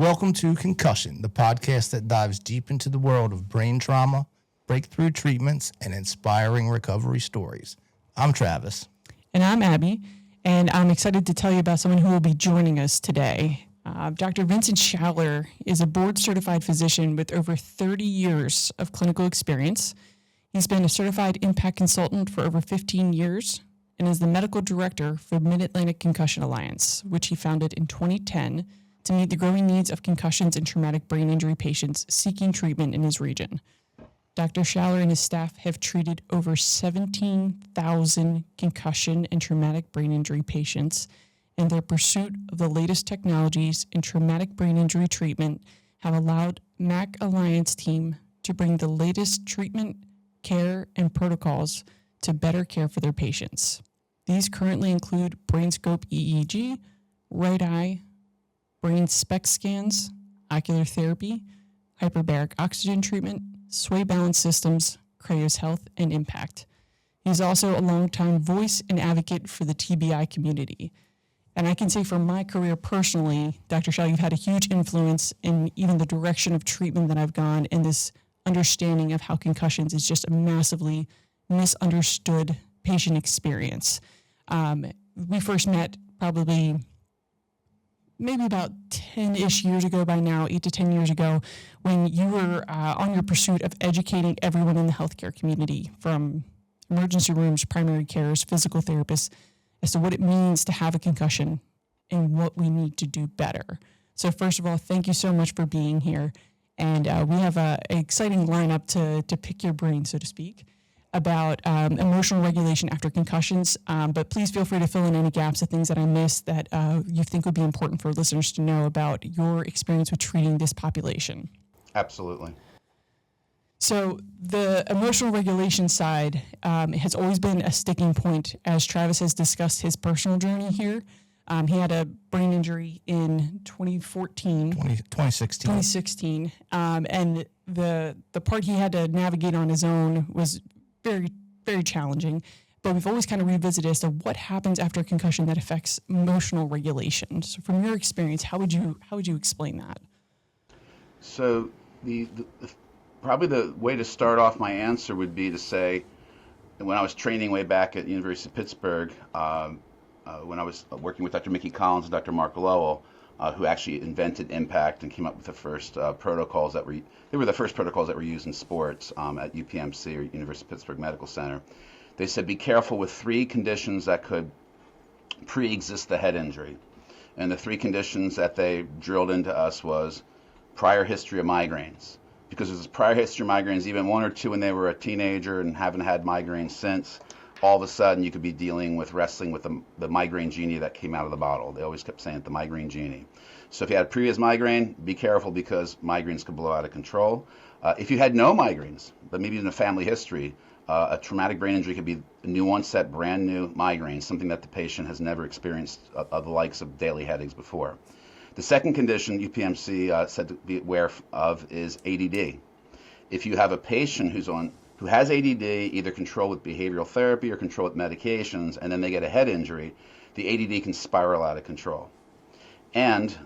Welcome to Concussion, the podcast that dives deep into the world of brain trauma, breakthrough treatments, and inspiring recovery stories. I'm Travis. And I'm Abby, and I'm excited to tell you about someone who will be joining us today. Dr. Vincent Schaller is a board-certified physician with over 30 years of clinical experience. He's been a certified impact consultant for over 15 years and is the medical director for Mid-Atlantic Concussion Alliance, which he founded in 2010 to meet the growing needs of concussions and traumatic brain injury patients seeking treatment in his region. Dr. Schaller and his staff have treated over 17,000 concussion and traumatic brain injury patients, and their pursuit of the latest technologies in traumatic brain injury treatment have allowed MAC Alliance team to bring the latest treatment, care, and protocols to better care for their patients. These currently include BrainScope EEG, right eye, brain SPECT scans, ocular therapy, hyperbaric oxygen treatment, sway balance systems, Cryos Health, and Impact. He's also a longtime voice and advocate for the TBI community. And I can say from my career personally, Dr. Schaller, you've had a huge influence in even the direction of treatment that I've gone, and this understanding of how concussions is just a massively misunderstood patient experience. We first met probably maybe about 10-ish years ago by now, 8 to 10 years ago, when you were on your pursuit of educating everyone in the healthcare community, from emergency rooms, primary cares, physical therapists, as to what it means to have a concussion and what we need to do better. So first of all, thank you so much for being here. And we have an exciting lineup to pick your brain, so to speak, about emotional regulation after concussions, but please feel free to fill in any gaps of things that I missed that you think would be important for listeners to know about your experience with treating this population. Absolutely. So the emotional regulation side has always been a sticking point, as Travis has discussed his personal journey here. He had a brain injury in 2016, and the part he had to navigate on his own was very, very challenging, but we've always kind of revisited as to what happens after a concussion that affects emotional regulation. So from your experience, how would you explain that? So probably the way to start off my answer would be to say, when I was training way back at the University of Pittsburgh, when I was working with Dr. Mickey Collins and Dr. Mark Lowell, who actually invented impact and came up with the first protocols that were the first protocols that were used in sports at UPMC, or University of Pittsburgh Medical Center. They said be careful with 3 conditions that could pre-exist the head injury. And the 3 conditions that they drilled into us was prior history of migraines. Because there's prior history of migraines, even 1 or 2 when they were a teenager and haven't had migraines since, all of a sudden you could be wrestling with the migraine genie that came out of the bottle. They always kept saying it, the migraine genie. So if you had a previous migraine, be careful, because migraines could blow out of control. If you had no migraines, but maybe in a family history, a traumatic brain injury could be a new onset, brand new migraine, something that the patient has never experienced of the likes of daily headaches before. The second condition UPMC said to be aware of is ADD. If you have a patient who has ADD, either controlled with behavioral therapy or controlled with medications, and then they get a head injury, the ADD can spiral out of control. And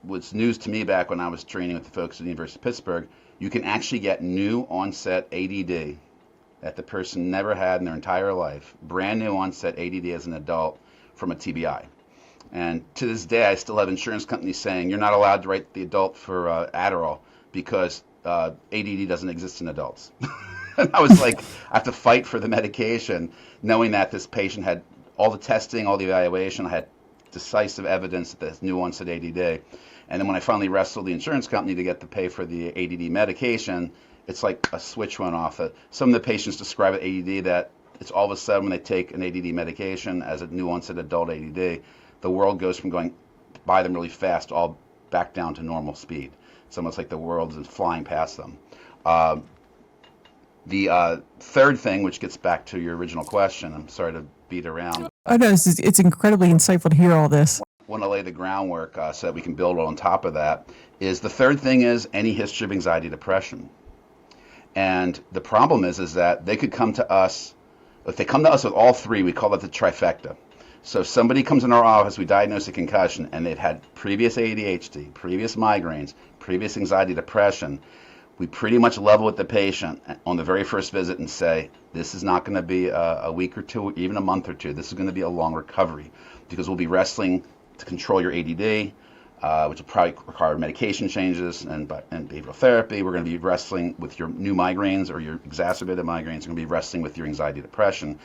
what's news to me back when I was training with the folks at the University of Pittsburgh, you can actually get new onset ADD that the person never had in their entire life, brand new onset ADD as an adult, from a TBI. And to this day, I still have insurance companies saying you're not allowed to write the adult for Adderall because ADD doesn't exist in adults. And I was like, I have to fight for the medication, knowing that this patient had all the testing, all the evaluation, I had decisive evidence that there's new onset ADD. And then when I finally wrestled the insurance company to get to pay for the ADD medication, it's like a switch went off. Some of the patients describe it ADD that it's all of a sudden when they take an ADD medication as a new onset adult ADD, the world goes from going by them really fast all back down to normal speed. It's almost like the world is flying past them. The third thing, which gets back to your original question, I'm sorry to beat around. Oh, no, it's incredibly insightful to hear all this. Want to lay the groundwork so that we can build on top of that, is the third thing is any history of anxiety, depression. And the problem is that they could come to us, if they come to us with all 3, we call that the trifecta. So if somebody comes in our office, we diagnose a concussion, and they've had previous ADHD, previous migraines, previous anxiety, depression, we pretty much level with the patient on the very first visit and say, this is not going to be a week or two, even a month or two. This is going to be a long recovery, because we'll be wrestling to control your ADD, which will probably require medication changes and behavioral therapy. We're going to be wrestling with your new migraines or your exacerbated migraines. We're going to be wrestling with your anxiety, depression.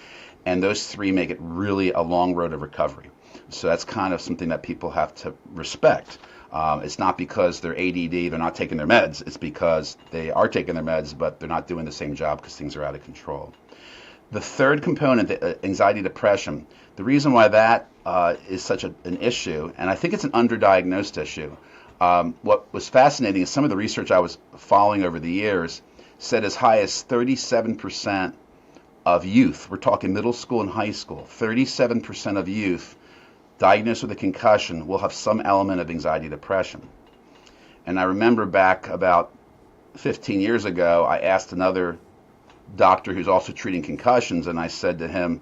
And those three make it really a long road of recovery. So that's kind of something that people have to respect. It's not because they're ADD, they're not taking their meds. It's because they are taking their meds, but they're not doing the same job because things are out of control. The third component, anxiety, depression, the reason why that is such an issue, and I think it's an underdiagnosed issue. What was fascinating is some of the research I was following over the years said as high as 37% of youth, we're talking middle school and high school, 37% of youth diagnosed with a concussion will have some element of anxiety, depression. And I remember back about 15 years ago, I asked another doctor who's also treating concussions, and I said to him,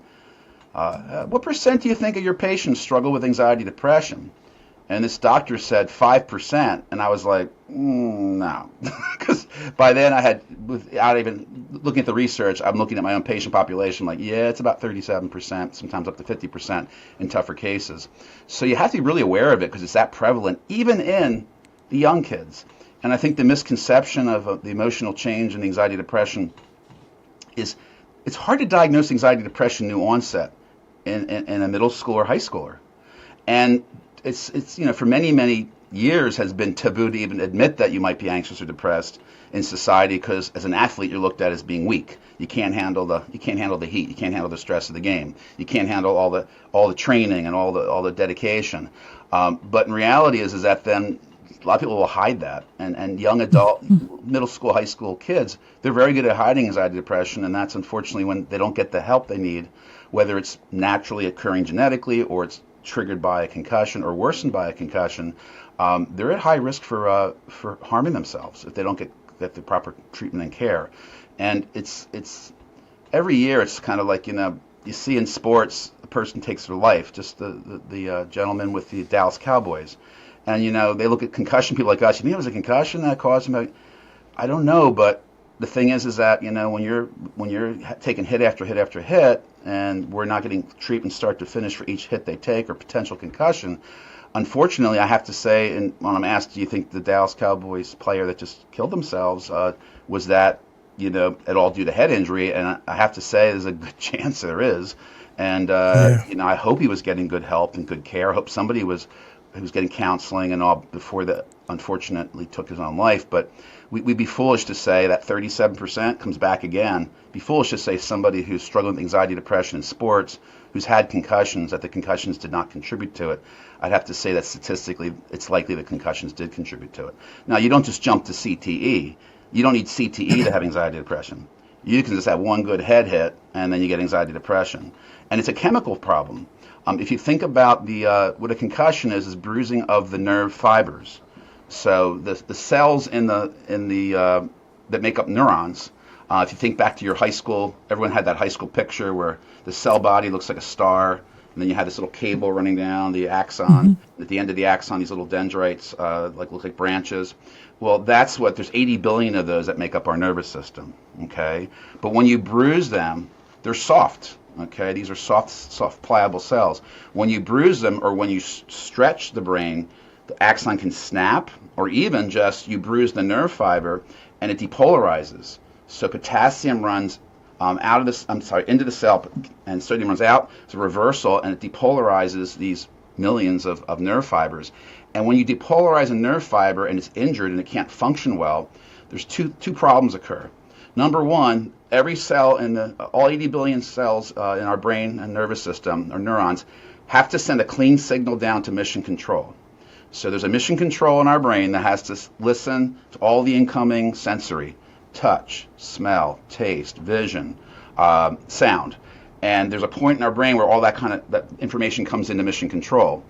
what percent do you think of your patients struggle with anxiety, depression? And this doctor said 5%, and I was like, no. Because by then I had, without even looking at the research, I'm looking at my own patient population, like, yeah, it's about 37%, sometimes up to 50% in tougher cases. So you have to be really aware of it because it's that prevalent, even in the young kids. And I think the misconception of the emotional change and anxiety, depression is it's hard to diagnose anxiety, depression new onset in a middle school or high schooler. And it's for many years has been taboo to even admit that you might be anxious or depressed in society, because as an athlete you're looked at as being weak. You can't handle the heat, you can't handle the stress of the game, you can't handle all the training and all the dedication. But in reality is that then a lot of people will hide that, and young adult, middle school, high school kids, they're very good at hiding anxiety, depression, and that's unfortunately when they don't get the help they need, whether it's naturally occurring genetically or it's triggered by a concussion or worsened by a concussion. They're at high risk for harming themselves if they don't get the proper treatment and care. And it's every year it's kind of like, you see in sports a person takes their life, just the gentleman with the Dallas Cowboys, and they look at concussion people like us. You think it was a concussion that caused him? I don't know, but the thing is that when you're taking hit after hit after hit, and we're not getting treatment start to finish for each hit they take or potential concussion, unfortunately, I have to say, and when I'm asked, do you think the Dallas Cowboys player that just killed themselves was that at all due to head injury? And I have to say, there's a good chance there is. And I hope he was getting good help and good care. I hope somebody was getting counseling and all before that unfortunately took his own life. But we'd be foolish to say that 37% comes back again. Be foolish to say somebody who's struggling with anxiety, depression in sports, who's had concussions, that the concussions did not contribute to it. I'd have to say that statistically it's likely that concussions did contribute to it. Now, you don't just jump to CTE. You don't need CTE to have anxiety, depression. You can just have one good head hit and then you get anxiety, depression. And it's a chemical problem. If you think about what a concussion is bruising of the nerve fibers. So the cells in the that make up neurons. If you think back to your high school, everyone had that high school picture where the cell body looks like a star, and then you had this little cable running down the axon. Mm-hmm. At the end of the axon, these little dendrites look like branches. Well, that's what, there's 80 billion of those that make up our nervous system, okay? But when you bruise them, they're soft, okay? These are soft, pliable cells. When you bruise them or when you stretch the brain, the axon can snap, or even just you bruise the nerve fiber and it depolarizes. So potassium runs into the cell, and sodium runs out. It's a reversal, and it depolarizes these millions of nerve fibers. And when you depolarize a nerve fiber and it's injured and it can't function well, there's two problems occur. Number one, every cell in all 80 billion cells in our brain and nervous system, or neurons, have to send a clean signal down to mission control. So there's a mission control in our brain that has to listen to all the incoming sensory, touch, smell, taste, vision, sound. And there's a point in our brain where all that information comes into mission control.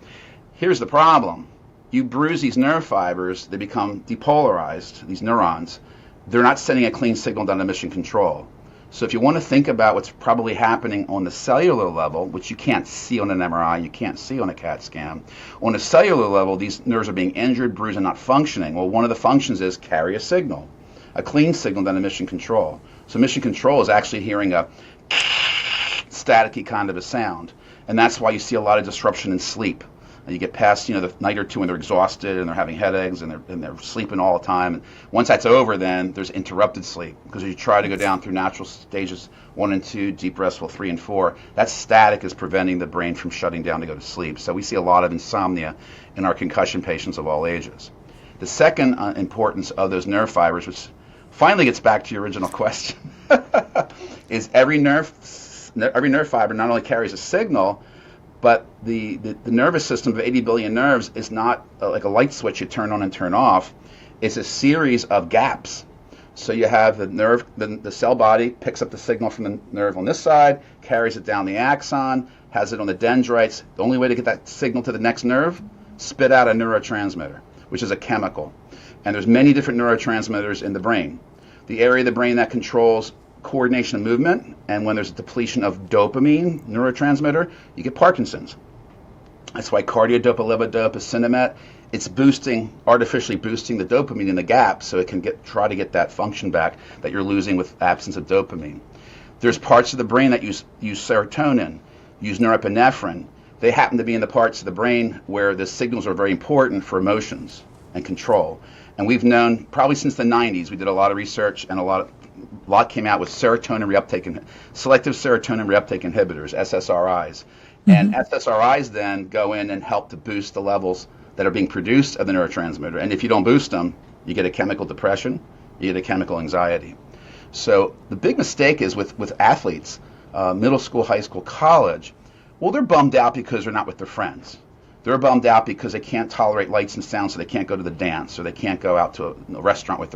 Here's the problem. You bruise these nerve fibers, they become depolarized, these neurons. They're not sending a clean signal down to mission control. So if you want to think about what's probably happening on the cellular level, which you can't see on an MRI, you can't see on a CAT scan, on a cellular level, these nerves are being injured, bruised, and not functioning. Well, one of the functions is carry a signal, a clean signal than a mission control. So mission control is actually hearing a staticky kind of a sound. And that's why you see a lot of disruption in sleep. And you get past, the night or two and they're exhausted and they're having headaches and they're sleeping all the time. And once that's over, then there's interrupted sleep, because you try to go down through natural stages 1 and 2, deep restful 3 and 4. That static is preventing the brain from shutting down to go to sleep. So we see a lot of insomnia in our concussion patients of all ages. The second importance of those nerve fibers, which finally gets back to your original question, is every nerve fiber not only carries a signal, but the nervous system of 80 billion nerves is not like a light switch you turn on and turn off. It's a series of gaps. So you have the nerve, the cell body picks up the signal from the nerve on this side, carries it down the axon, has it on the dendrites. The only way to get that signal to the next nerve, spit out a neurotransmitter, which is a chemical. And there's many different neurotransmitters in the brain. The area of the brain that controls coordination of movement, and when there's a depletion of dopamine neurotransmitter, you get Parkinson's. That's why cardiadopa, levodopa, Cinemet, it's artificially boosting the dopamine in the gap so it can try to get that function back that you're losing with absence of dopamine. There's parts of the brain that use serotonin, use norepinephrine. They happen to be in the parts of the brain where the signals are very important for emotions and control. And we've known probably since the 90s, we did a lot of research and a lot came out with selective serotonin reuptake inhibitors, SSRIs. Mm-hmm. And SSRIs then go in and help to boost the levels that are being produced of the neurotransmitter. And if you don't boost them, you get a chemical depression, you get a chemical anxiety. So the big mistake is with athletes, middle school, high school, college, well, they're bummed out because they're not with their friends. They're bummed out because they can't tolerate lights and sound, so they can't go to the dance, or they can't go out to a restaurant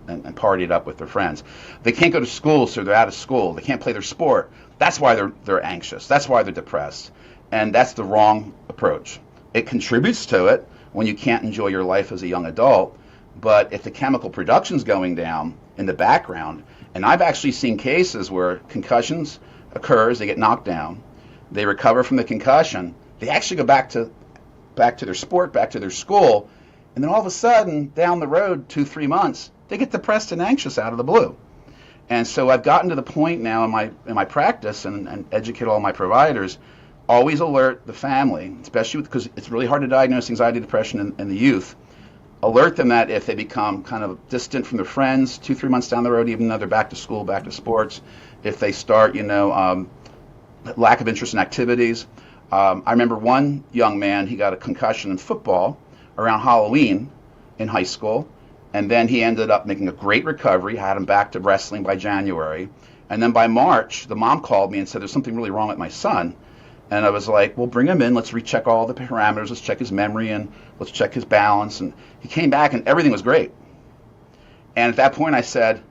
and party it up with their friends. They can't go to school, so they're out of school. They can't play their sport. That's why they're anxious. That's why they're depressed. And that's the wrong approach. It contributes to it when you can't enjoy your life as a young adult, but if the chemical production's going down in the background, and I've actually seen cases where concussions occurs, they get knocked down, they recover from the concussion, they actually go back to their sport, back to their school, and then all of a sudden, down the road, 2-3 months, they get depressed and anxious out of the blue. And so I've gotten to the point now in my practice and educate all my providers, always alert the family, especially because it's really hard to diagnose anxiety, depression in the youth. Alert them that if they become kind of distant from their friends 2-3 months down the road, even though they're back to school, back to sports, if they start, lack of interest in activities. I remember one young man, he got a concussion in football around Halloween in high school, and then he ended up making a great recovery, had him back to wrestling by January, and then by March, the mom called me and said, there's something really wrong with my son. And I was like, well, bring him in, let's recheck all the parameters, let's check his memory, and let's check his balance. And he came back and everything was great. And at that point I said,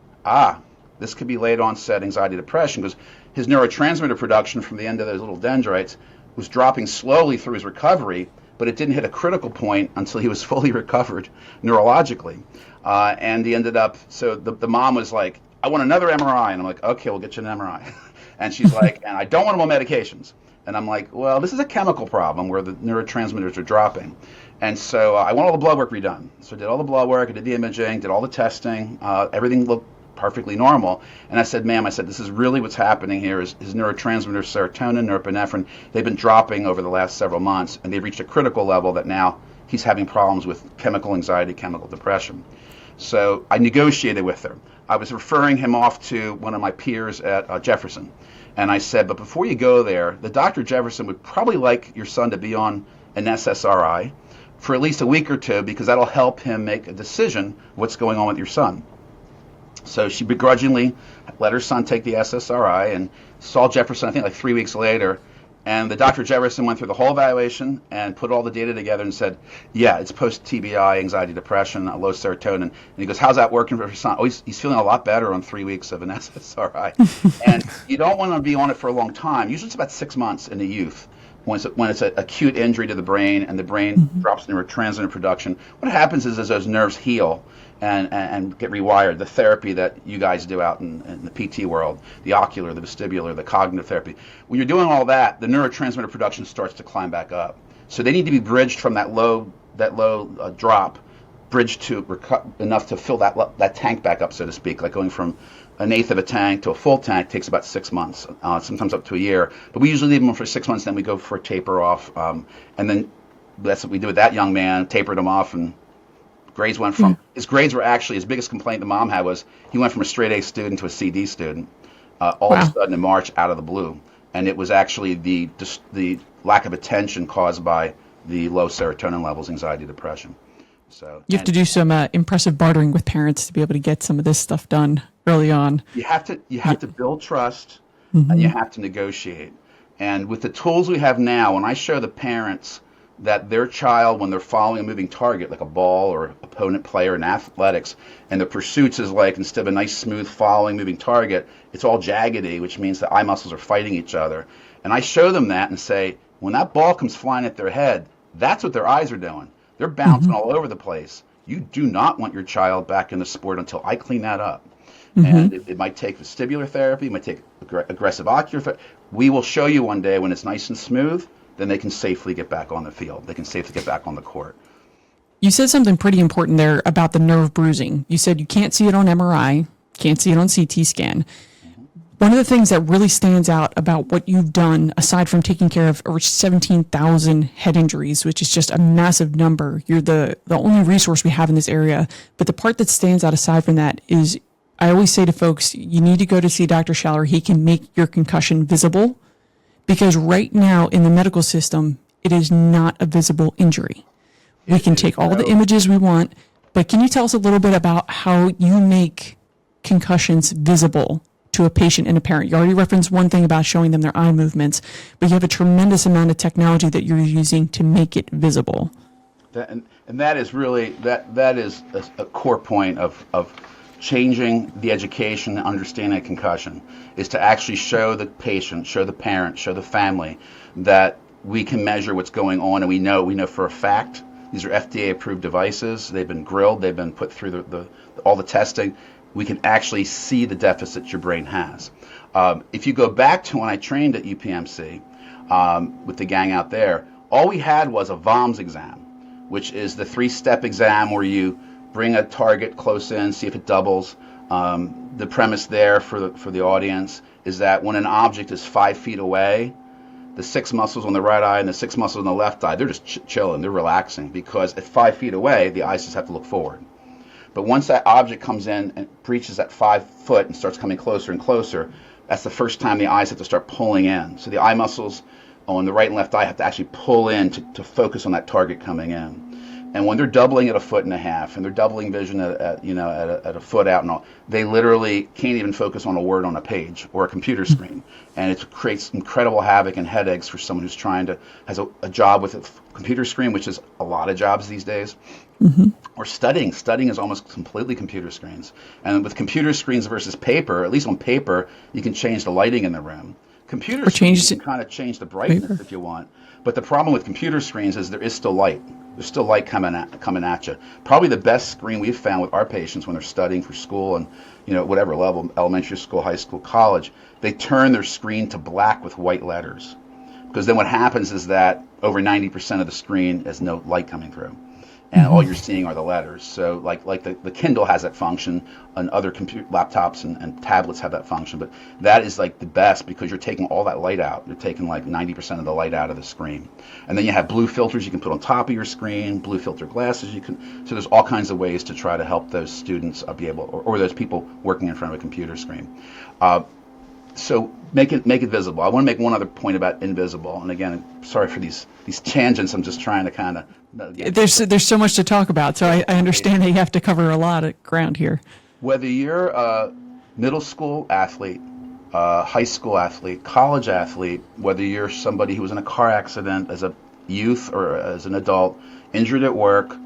this could be late onset anxiety depression, because his neurotransmitter production from the end of those little dendrites was dropping slowly through his recovery, but it didn't hit a critical point until he was fully recovered neurologically. And he ended up, so the mom was like, I want another MRI. And I'm like, okay, we'll get you an MRI. And she's like, and I don't want him on medications. And I'm like, well, this is a chemical problem where the neurotransmitters are dropping. And so I want all the blood work redone. So I did all the blood work, I did the imaging, did all the testing, everything looked perfectly normal. And I said, ma'am, this is really what's happening here is his neurotransmitters, serotonin, norepinephrine, they've been dropping over the last several months, and they've reached a critical level that now he's having problems with chemical anxiety, chemical depression. So I negotiated with her. I was referring him off to one of my peers at Jefferson. And I said, but before you go there, the Dr. Jefferson would probably like your son to be on an SSRI for at least a week or two, because that'll help him make a decision what's going on with your son. So she begrudgingly let her son take the SSRI and saw Jefferson, I think, like 3 weeks later. And the Dr. Jefferson went through the whole evaluation and put all the data together and said, yeah, it's post-TBI, anxiety, depression, low serotonin. And he goes, how's that working for your son? Oh, he's feeling a lot better on 3 weeks of an SSRI. And you don't want to be on it for a long time. Usually it's about 6 months in the youth when it's an acute injury to the brain and the brain drops neurotransmitter production, what happens is those nerves heal and get rewired. The therapy that you guys do out in the PT world, the ocular, the vestibular, the cognitive therapy, when you're doing all that, the neurotransmitter production starts to climb back up. So they need to be bridged from that low drop, bridged to enough to fill that tank back up, so to speak, like going from an eighth of a tank to a full tank takes about 6 months, sometimes up to a year. But we usually leave them for 6 months, then we go for a taper off. And then that's what we do with that young man, tapered him off, and grades went from, his grades were actually, his biggest complaint the mom had was he went from a straight A student to a CD student all of a sudden in March out of the blue. And it was actually the lack of attention caused by the low serotonin levels, anxiety, depression. So you have to do some impressive bartering with parents to be able to get some of this stuff done early on. You have to build trust, and you have to negotiate. And with the tools we have now, when I show the parents that their child, when they're following a moving target, like a ball or opponent player in athletics, and the pursuits is like, instead of a nice smooth following moving target, it's all jaggedy, which means the eye muscles are fighting each other. And I show them that and say, when that ball comes flying at their head, that's what their eyes are doing. They're bouncing all over the place. You do not want your child back in the sport until I clean that up. And it might take vestibular therapy, it might take aggressive ocular therapy. We will show you one day when it's nice and smooth, then they can safely get back on the field. They can safely get back on the court. You said something pretty important there about the nerve bruising. You said you can't see it on MRI, can't see it on CT scan. One of the things that really stands out about what you've done, aside from taking care of over 17,000 head injuries, which is just a massive number, you're the only resource we have in this area. But the part that stands out aside from that is, I always say to folks, you need to go to see Dr. Schaller. He can make your concussion visible, because right now in the medical system, it is not a visible injury. We can take all the images we want, but can you tell us a little bit about how you make concussions visible to a patient and a parent? You already referenced one thing about showing them their eye movements, but you have a tremendous amount of technology that you're using to make it visible. And that is really, that is a core point of changing the education and understanding of concussion, is to actually show the patient, show the parent, show the family that we can measure what's going on, and we know for a fact these are FDA approved devices. They've been grilled, they've been put through all the testing. We can actually see the deficits your brain has. If you go back to when I trained at UPMC with the gang out there, all we had was a VOMS exam, which is the 3-step exam where you bring a target close in, see if it doubles. The premise there for the audience is that when an object is 5 feet away, the 6 muscles on the right eye and the 6 muscles on the left eye, they're just chilling, they're relaxing, because at 5 feet away, the eyes just have to look forward. But once that object comes in and breaches that 5 foot and starts coming closer and closer, that's the first time the eyes have to start pulling in. So the eye muscles on the right and left eye have to actually pull in to focus on that target coming in. And when they're doubling at 1.5 feet and they're doubling vision at a foot out and all, they literally can't even focus on a word on a page or a computer screen. And it creates incredible havoc and headaches for someone who's has a job with a computer screen, which is a lot of jobs these days. Or studying. Studying is almost completely computer screens. And with computer screens versus paper, at least on paper, you can change the lighting in the room. Computer screens, you can kind of change the brightness if you want. But the problem with computer screens is there is still light. There's still light coming at you. Probably the best screen we've found with our patients when they're studying for school and whatever level, elementary school, high school, college, they turn their screen to black with white letters. Because then what happens is that over 90% of the screen is no light coming through. And all you're seeing are the letters. So like the Kindle has that function, and other laptops and tablets have that function. But that is like the best, because you're taking all that light out. You're taking like 90% of the light out of the screen. And then you have blue filters you can put on top of your screen, blue filter glasses you can. So there's all kinds of ways to try to help those students be able, or those people working in front of a computer screen. So make it visible. I want to make one other point about invisible. And again, sorry for these tangents. I'm just trying to kind of. There's so much to talk about, so I understand that you have to cover a lot of ground here. Whether you're a middle school athlete, high school athlete, college athlete, whether you're somebody who was in a car accident as a youth or as an adult, injured at work,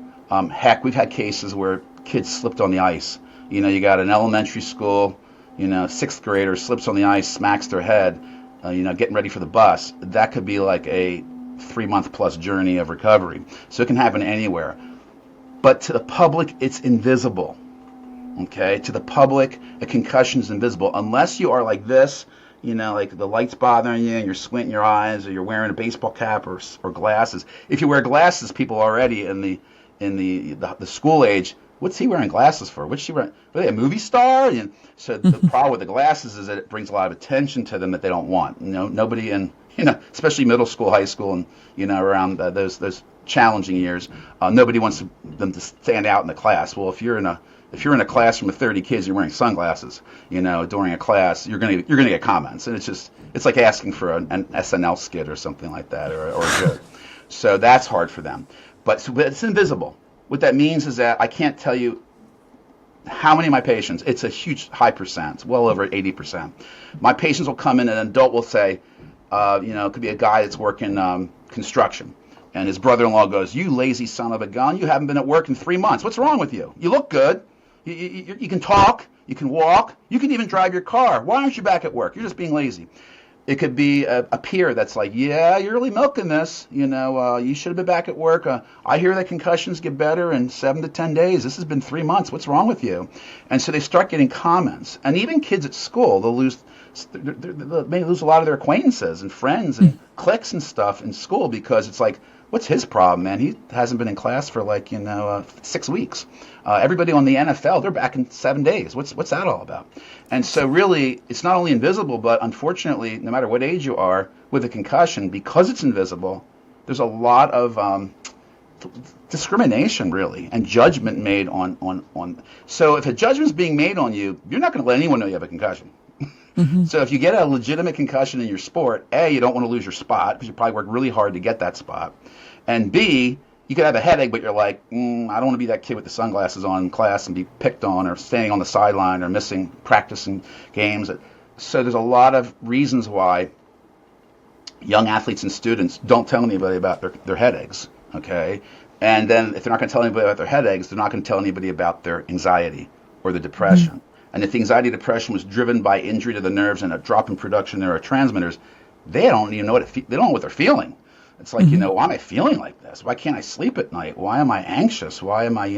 heck, we've had cases where kids slipped on the ice. You got an elementary school, 6th grader slips on the ice, smacks their head. getting ready for the bus, that could be like a 3-month plus journey of recovery. So it can happen anywhere. But to the public, it's invisible. Okay? To the public, a concussion is invisible. Unless you are like this, like the light's bothering you and you're squinting your eyes, or you're wearing a baseball cap or glasses. If you wear glasses, people already in the school age, what's he wearing glasses for? What's she wearing? Are they a movie star? So the problem with the glasses is that it brings a lot of attention to them that they don't want. Nobody in, especially middle school, high school, and around those challenging years, nobody wants them to stand out in the class. Well, if you're in a classroom with 30 kids, you're wearing sunglasses, during a class, you're gonna get comments, and it's like asking for an SNL skit or something like that, or a joke. So that's hard for them. But it's invisible. What that means is that I can't tell you how many of my patients, it's a huge high percent, well over 80%. My patients will come in, and an adult will say, it could be a guy that's working construction, and his brother-in-law goes, "You lazy son of a gun, you haven't been at work in 3 months. What's wrong with you? You look good. You can talk, you can walk, you can even drive your car. Why aren't you back at work? You're just being lazy." It could be a peer that's like, "Yeah, you're really milking this. You should have been back at work. I hear that concussions get better in 7 to 10 days. This has been 3 months. What's wrong with you?" And so they start getting comments. And even kids at school, they may lose a lot of their acquaintances and friends and cliques and stuff in school, because it's like, what's his problem, man? He hasn't been in class for 6 weeks. Everybody on the NFL, they're back in 7 days. What's that all about? And so really, it's not only invisible, but unfortunately, no matter what age you are with a concussion, because it's invisible, there's a lot of discrimination, really, and judgment made on. So if a judgment's being made on you, you're not going to let anyone know you have a concussion. Mm-hmm. So if you get a legitimate concussion in your sport, A, you don't want to lose your spot, because you probably worked really hard to get that spot. And B, you could have a headache, but you're like, I don't want to be that kid with the sunglasses on in class and be picked on, or standing on the sideline, or missing practicing games. So there's a lot of reasons why young athletes and students don't tell anybody about their headaches, okay? And then if they're not going to tell anybody about their headaches, they're not going to tell anybody about their anxiety or the depression. Mm-hmm. And if the anxiety depression was driven by injury to the nerves and a drop in production of neurotransmitters, they don't even know they don't know what they're feeling. It's like, why am I feeling like this? Why can't I sleep at night? Why am I anxious? Why am I,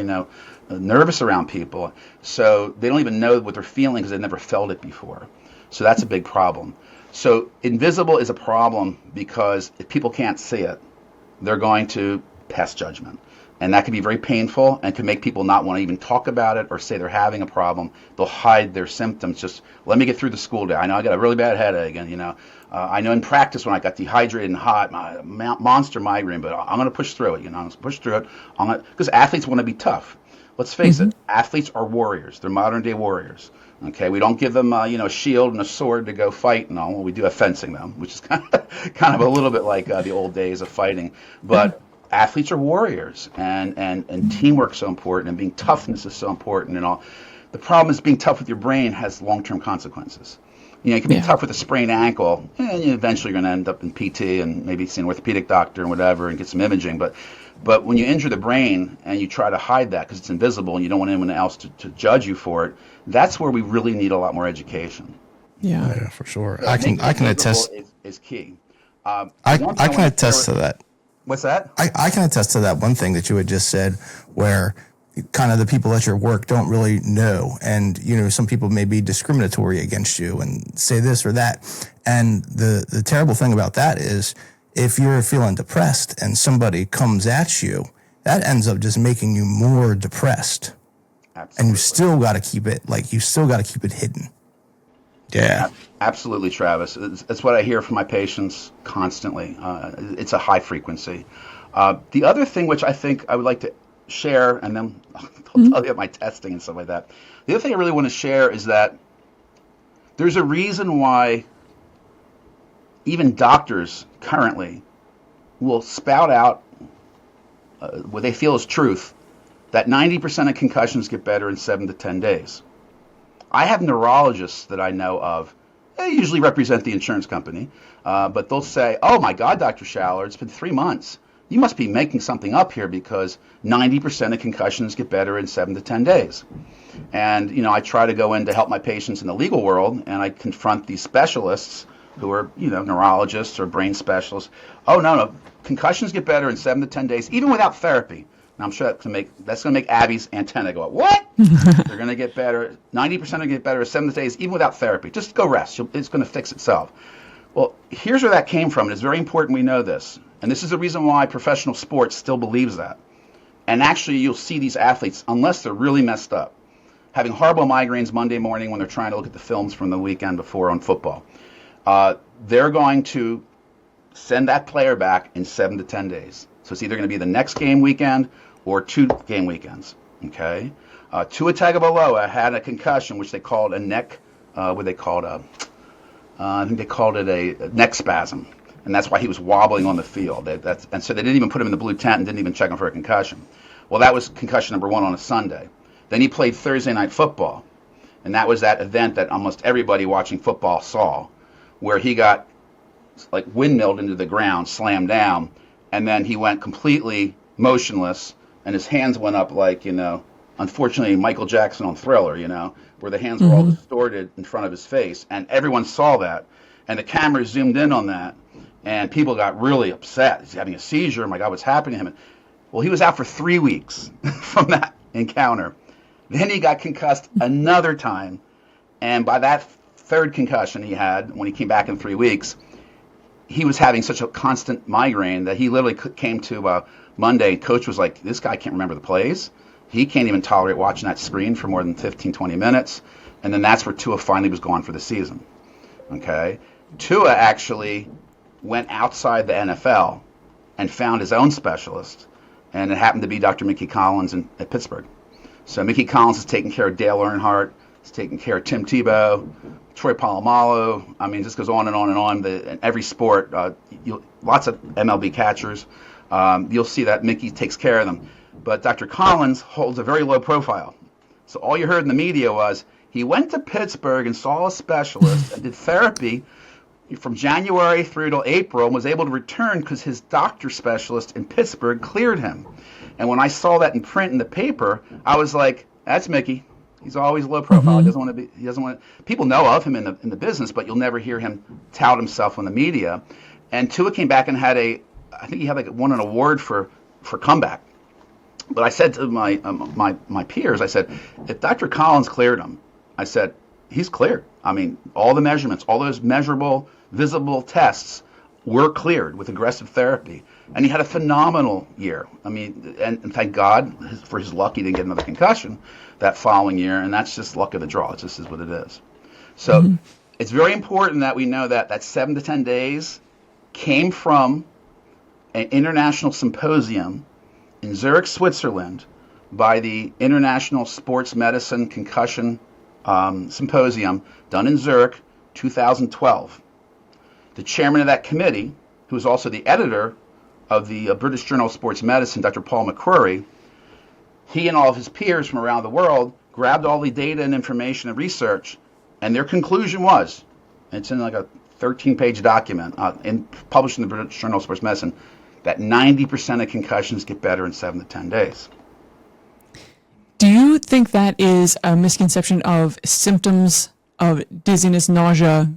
nervous around people? So they don't even know what they're feeling because they've never felt it before. So that's a big problem. So invisible is a problem because if people can't see it, they're going to pass judgment. And that can be very painful and can make people not want to even talk about it or say they're having a problem. They'll hide their symptoms. Just let me get through the school day. I know I got a really bad headache, and I know in practice when I got dehydrated and hot, my monster migraine, but I'm going to push through it. I'm going to push through it. Because athletes want to be tough. Let's face it. Athletes are warriors. They're modern day warriors. Okay, we don't give them a shield and a sword to go fight and all. Well, we do have fencing them, which is kind of a little bit like the old days of fighting, but. Athletes are warriors, and teamwork's so important, and being toughness is so important, and all. The problem is being tough with your brain has long-term consequences. You can be tough with a sprained ankle, and eventually you're going to end up in PT and maybe see an orthopedic doctor and whatever and get some imaging. But when you injure the brain and you try to hide that because it's invisible and you don't want anyone else to judge you for it, that's where we really need a lot more education. Yeah, for sure. So I can attest. Is key. I can attest to that. What's that? I can attest to that one thing that you had just said, where kind of the people at your work don't really know. And, some people may be discriminatory against you and say this or that. And the terrible thing about that is if you're feeling depressed and somebody comes at you, that ends up just making you more depressed. Absolutely. And you still got to keep it hidden. Yeah. Absolutely, Travis. That's what I hear from my patients constantly. It's a high frequency. The other thing which I think I would like to share, and then I'll tell you about my testing and stuff like that. The other thing I really want to share is that there's a reason why even doctors currently will spout out what they feel is truth, that 90% of concussions get better in 7 to 10 days. I have neurologists that I know of. They usually represent the insurance company, but they'll say, "Oh my God, Dr. Schaller, it's been 3 months. You must be making something up here because 90% of concussions get better in 7 to 10 days." And I try to go in to help my patients in the legal world, and I confront these specialists who are, neurologists or brain specialists. Oh, no, concussions get better in 7 to 10 days, even without therapy. Now, I'm sure that's going to make Abby's antenna go up. What? They're going to get better. 90% are going to get better in 7 days, even without therapy. Just go rest. It's going to fix itself. Well, here's where that came from. And it's very important we know this. And this is the reason why professional sports still believes that. And actually, you'll see these athletes, unless they're really messed up, having horrible migraines Monday morning when they're trying to look at the films from the weekend before on football. They're going to send that player back in 7 to 10 days. So it's either going to be the next game weekend or 2 game weekends. Okay. Tua Tagovailoa had a concussion, which they called a neck. I think they called it a neck spasm, and that's why he was wobbling on the field. And so they didn't even put him in the blue tent and didn't even check him for a concussion. Well, that was concussion number 1 on a Sunday. Then he played Thursday night football, and that was that event that almost everybody watching football saw, where he got like windmilled into the ground, slammed down, and then he went completely motionless. And his hands went up like, unfortunately, Michael Jackson on Thriller, where the hands were all distorted in front of his face. And everyone saw that. And the camera zoomed in on that. And people got really upset. He's having a seizure. Oh, my God, what's happening to him? Well, he was out for 3 weeks from that encounter. Then he got concussed another time. And by that 3rd concussion he had, when he came back in 3 weeks, he was having such a constant migraine that he literally came to Monday. Coach was like, this guy can't remember the plays. He can't even tolerate watching that screen for more than 15, 20 minutes. And then that's where Tua finally was gone for the season. Okay. Tua actually went outside the NFL and found his own specialist. And it happened to be Dr. Mickey Collins at Pittsburgh. So Mickey Collins is taking care of Dale Earnhardt. He's taking care of Tim Tebow, Troy Polamalu. I mean, it just goes on and on and on. In every sport, lots of MLB catchers. You'll see that Mickey takes care of them. But Dr. Collins holds a very low profile. So all you heard in the media was he went to Pittsburgh and saw a specialist and did therapy from January through till April and was able to return because his doctor specialist in Pittsburgh cleared him. And when I saw that in print in the paper, I was like, that's Mickey. He's always low profile. He doesn't want to. People know of him in the business, but you'll never hear him tout himself on the media. And Tua came back and I think he won an award for comeback. But I said to my peers, I said, if Dr. Collins cleared him, I said, he's cleared. I mean, all the measurements, all those measurable, visible tests were cleared with aggressive therapy. And he had a phenomenal year. I mean, and thank God for his luck he didn't get another concussion that following year. And that's just luck of the draw. It just is what it is. So it's very important that we know that 7 to 10 days came from an international symposium in Zurich, Switzerland, by the International Sports Medicine Concussion Symposium done in Zurich, 2012. The chairman of that committee, who is also the editor of the British Journal of Sports Medicine, Dr. Paul McCrory, he and all of his peers from around the world grabbed all the data and information and research, and their conclusion was, it's in like a 13-page document published in the British Journal of Sports Medicine, that 90% of concussions get better in 7 to 10 days. Do you think that is a misconception of symptoms of dizziness, nausea,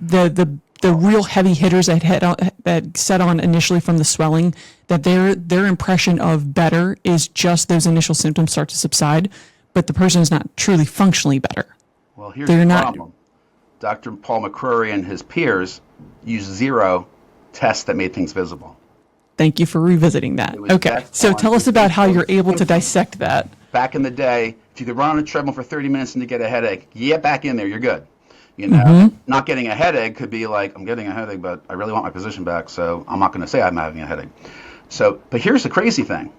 the real heavy hitters that set on initially from the swelling, that their impression of better is just those initial symptoms start to subside, but the person is not truly functionally better? Well, here's the problem. Dr. Paul McCrory and his peers used 0 tests that made things visible. Thank you for revisiting that. Okay, so tell us about how you're able to dissect that. Back in the day, if you could run on a treadmill for 30 minutes and you get a headache, get back in there, you're good. Not getting a headache could be like, I'm getting a headache, but I really want my position back, so I'm not going to say I'm having a headache. So, but here's the crazy thing.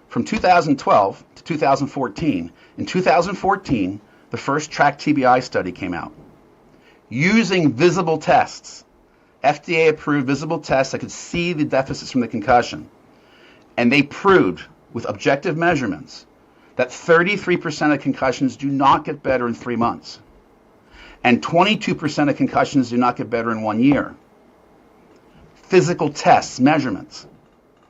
From 2012 to 2014, in 2014, the first track TBI study came out using visible tests. FDA-approved visible tests that could see the deficits from the concussion. And they proved, with objective measurements, that 33% of concussions do not get better in 3 months. And 22% of concussions do not get better in 1 year. Physical tests, measurements.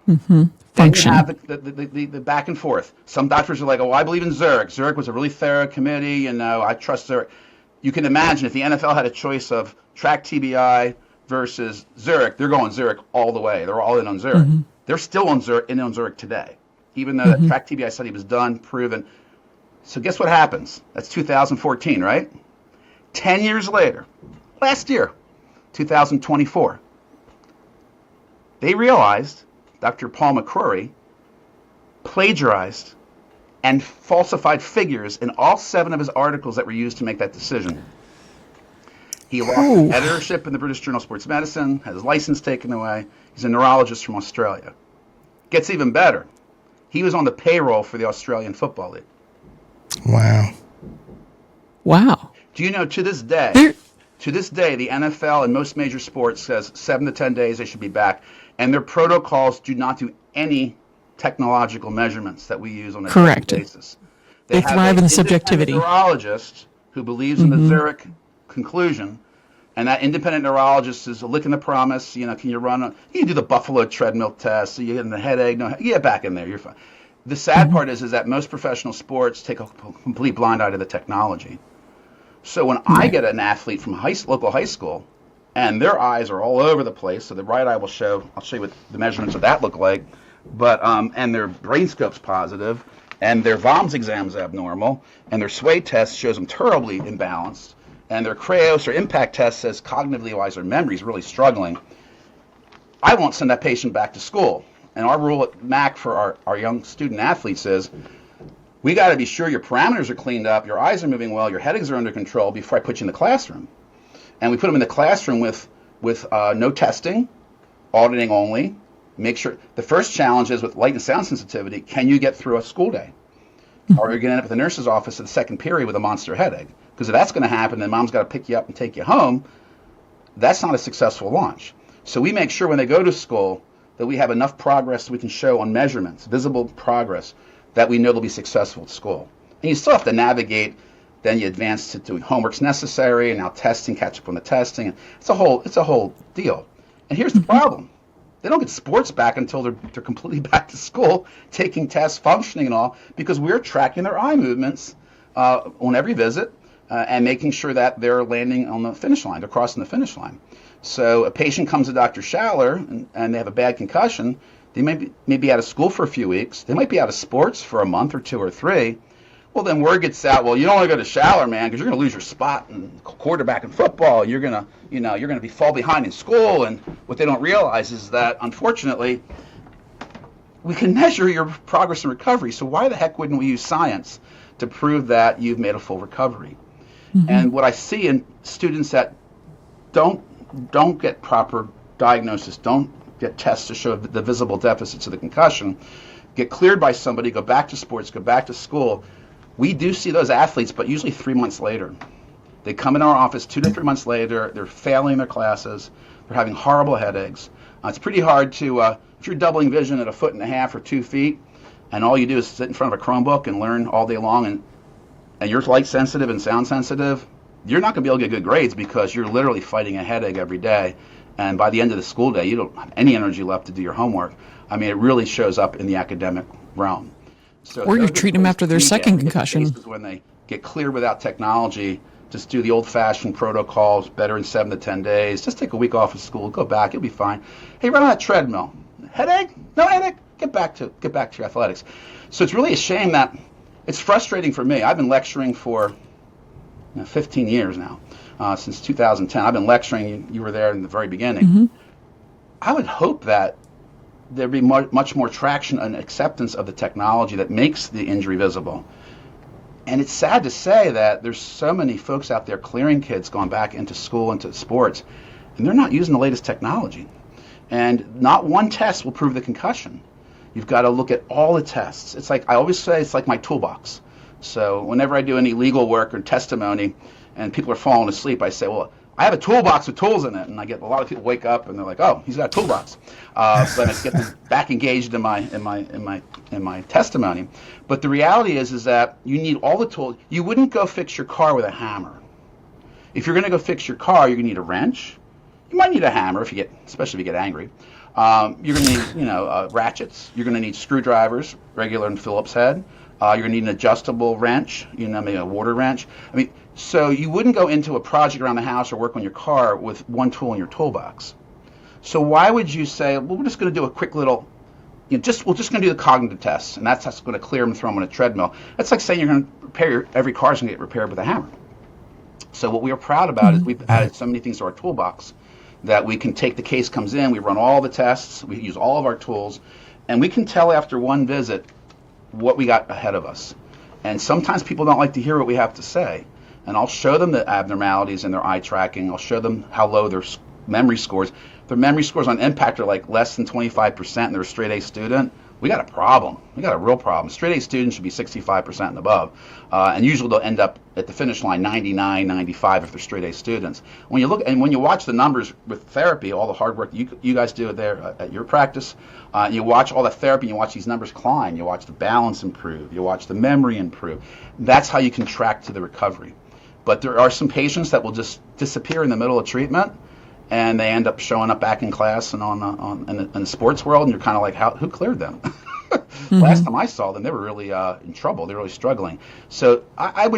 Function. Then you have the back and forth. Some doctors are like, oh, I believe in Zurich. Zurich was a really thorough committee, I trust Zurich. you can imagine if the NFL had a choice of track TBI versus Zurich, they're going Zurich all the way. They're all in on Zurich. They're still on Zurich today, even though that track TBI study was done, proven. So guess what happens? That's 2014, right? 10 years later, last year, 2024, they realized Dr. Paul McCrory plagiarized and falsified figures in all 7 of his articles that were used to make that decision. He lost editorship in the British Journal of Sports Medicine, had his license taken away. He's a neurologist from Australia. Gets even better. He was on the payroll for the Australian Football League. Wow. Do you know to this day, the NFL and most major sports says 7 to 10 days they should be back, and their protocols do not do any technological measurements that we use on a daily basis. They thrive in the subjectivity. A neurologist who believes in the Zurich conclusion, and that independent neurologist is licking the promise. You know, can you do the Buffalo treadmill test? So you get in the headache. No, you get back in there. You're fine. The sad part is that most professional sports take a complete blind eye to the technology. So when I get an athlete from local high school, and their eyes are all over the place, so the right eye I'll show you what the measurements of that look like, but and their BrainScope's positive, and their VOMS exam's abnormal, and their sway test shows them terribly imbalanced, and their Creos or impact test says cognitively wise their memory's really struggling, I won't send that patient back to school. And our rule at MAC for our young student athletes is, we got to be sure your parameters are cleaned up, your eyes are moving well, your headaches are under control before I put you in the classroom. And we put them in the classroom with no testing, auditing only. Make sure the first challenge is with light and sound sensitivity. Can you get through a school day? Or are you going to end up at the nurse's office at the second period with a monster headache? Because if that's going to happen, then mom's got to pick you up and take you home. That's not a successful launch. So we make sure when they go to school that we have enough progress we can show on measurements, visible progress, that we know they'll be successful at school. And you still have to navigate. Then you advance to doing homework's necessary, and now testing, catch up on the testing. It's a whole deal. And here's the problem. They don't get sports back until they're completely back to school, taking tests, functioning and all, because we're tracking their eye movements on every visit and making sure that they're landing on the finish line, they're crossing the finish line. So a patient comes to Dr. Schaller and they have a bad concussion. They may be out of school for a few weeks. They might be out of sports for a month or 2 or 3. Well, then word gets out, well, you don't want to go to Schaller, man, because you're going to lose your spot in quarterback in football. You're going to fall behind in school. And what they don't realize is that, unfortunately, we can measure your progress and recovery. So why the heck wouldn't we use science to prove that you've made a full recovery? And what I see in students that don't get proper diagnosis, don't get tests to show the visible deficits of the concussion, get cleared by somebody, go back to sports, go back to school. We do see those athletes, but usually 3 months later. They come in our office 2 to 3 months later, they're failing their classes, they're having horrible headaches. It's pretty hard to, if you're doubling vision at 1.5 feet or 2 feet, and all you do is sit in front of a Chromebook and learn all day long, and you're light sensitive and sound sensitive, you're not going to be able to get good grades because you're literally fighting a headache every day. And by the end of the school day, you don't have any energy left to do your homework. I mean, it really shows up in the academic realm. So or you treat them after their second concussion. When they get clear without technology, just do the old-fashioned protocols, better in 7 to 10 days. Just take a week off of school, go back, you'll be fine. Hey, run on that treadmill. Headache? No headache? Get back to your athletics. So it's really a shame that it's frustrating for me. I've been lecturing for 15 years now, since 2010. I've been lecturing. You were there in the very beginning. I would hope that there'd be much more traction and acceptance of the technology that makes the injury visible. And it's sad to say that there's so many folks out there clearing kids going back into school, into sports, and they're not using the latest technology. And not one test will prove the concussion. You've got to look at all the tests. It's like, I always say, it's like my toolbox. So whenever I do any legal work or testimony and people are falling asleep, I say, well, I have a toolbox with tools in it. And I get a lot of people wake up and they're like, oh, he's got a toolbox. But I get them back engaged in my testimony. But the reality is that you need all the tools. You wouldn't go fix your car with a hammer. If you're going to go fix your car, you're going to need a wrench. You might need a hammer especially if you get angry. You're going to need, ratchets. You're going to need screwdrivers, regular and Phillips head. You're going to need an adjustable wrench, maybe a water wrench. I mean, so you wouldn't go into a project around the house or work on your car with one tool in your toolbox. So why would you say, well, we're just going to do a quick little, we're just going to do the cognitive tests, and that's going to clear them and throw them on a treadmill. That's like saying you're going to repair every car's going to get repaired with a hammer. So what we are proud about is we've added so many things to our toolbox that we can take the case comes in, we run all the tests, we use all of our tools, and we can tell after one visit what we got ahead of us. And sometimes people don't like to hear what we have to say. And I'll show them the abnormalities in their eye tracking. I'll show them how low their memory scores. Their memory scores on impact are like less than 25% and they're a straight A student. We got a problem. We got a real problem. Straight A students should be 65% and above. And usually they'll end up at the finish line 99, 95 if they're straight A students. When you look and when you watch the numbers with therapy, all the hard work you guys do there at your practice, you watch all the therapy, you watch these numbers climb, you watch the balance improve, you watch the memory improve. That's how you can track to the recovery. But there are some patients that will just disappear in the middle of treatment, and they end up showing up back in class and in the sports world, and you're kind of like, who cleared them? Last time I saw them, they were really in trouble. They're really struggling. So I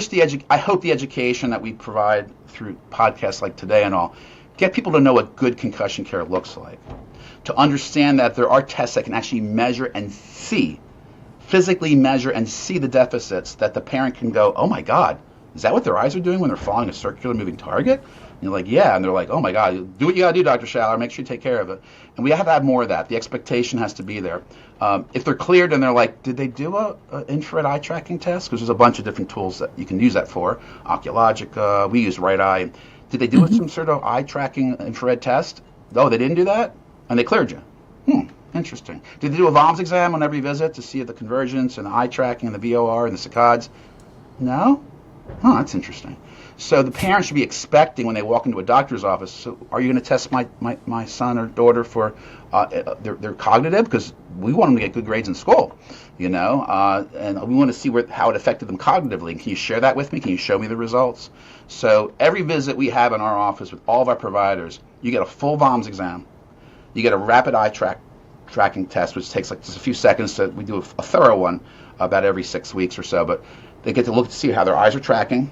hope the education that we provide through podcasts like today and all, get people to know what good concussion care looks like, to understand that there are tests that can actually measure and see, physically measure and see the deficits, that the parent can go, oh my God, is that what their eyes are doing when they're following a circular moving target? And you're like, yeah. And they're like, oh my God, do what you got to do, Dr. Schaller. Make sure you take care of it. And we have to have more of that. The expectation has to be there. If they're cleared and they're like, did they do a infrared eye tracking test? Because there's a bunch of different tools that you can use that for. Oculogic, we use right eye. Did they do some sort of eye tracking infrared test? No, they didn't do that? And they cleared you. Interesting. Did they do a VOMS exam on every visit to see the convergence and the eye tracking and the VOR and the saccades? No? That's interesting. So the parents should be expecting when they walk into a doctor's office, so are you going to test my son or daughter for their cognitive? Because we want them to get good grades in school, and we want to see how it affected them cognitively. Can you share that with me? Can you show me the results? So every visit we have in our office with all of our providers, you get a full VOMS exam. You get a rapid eye tracking test, which takes like just a few seconds. We do a thorough one about every 6 weeks or so, but they get to look to see how their eyes are tracking.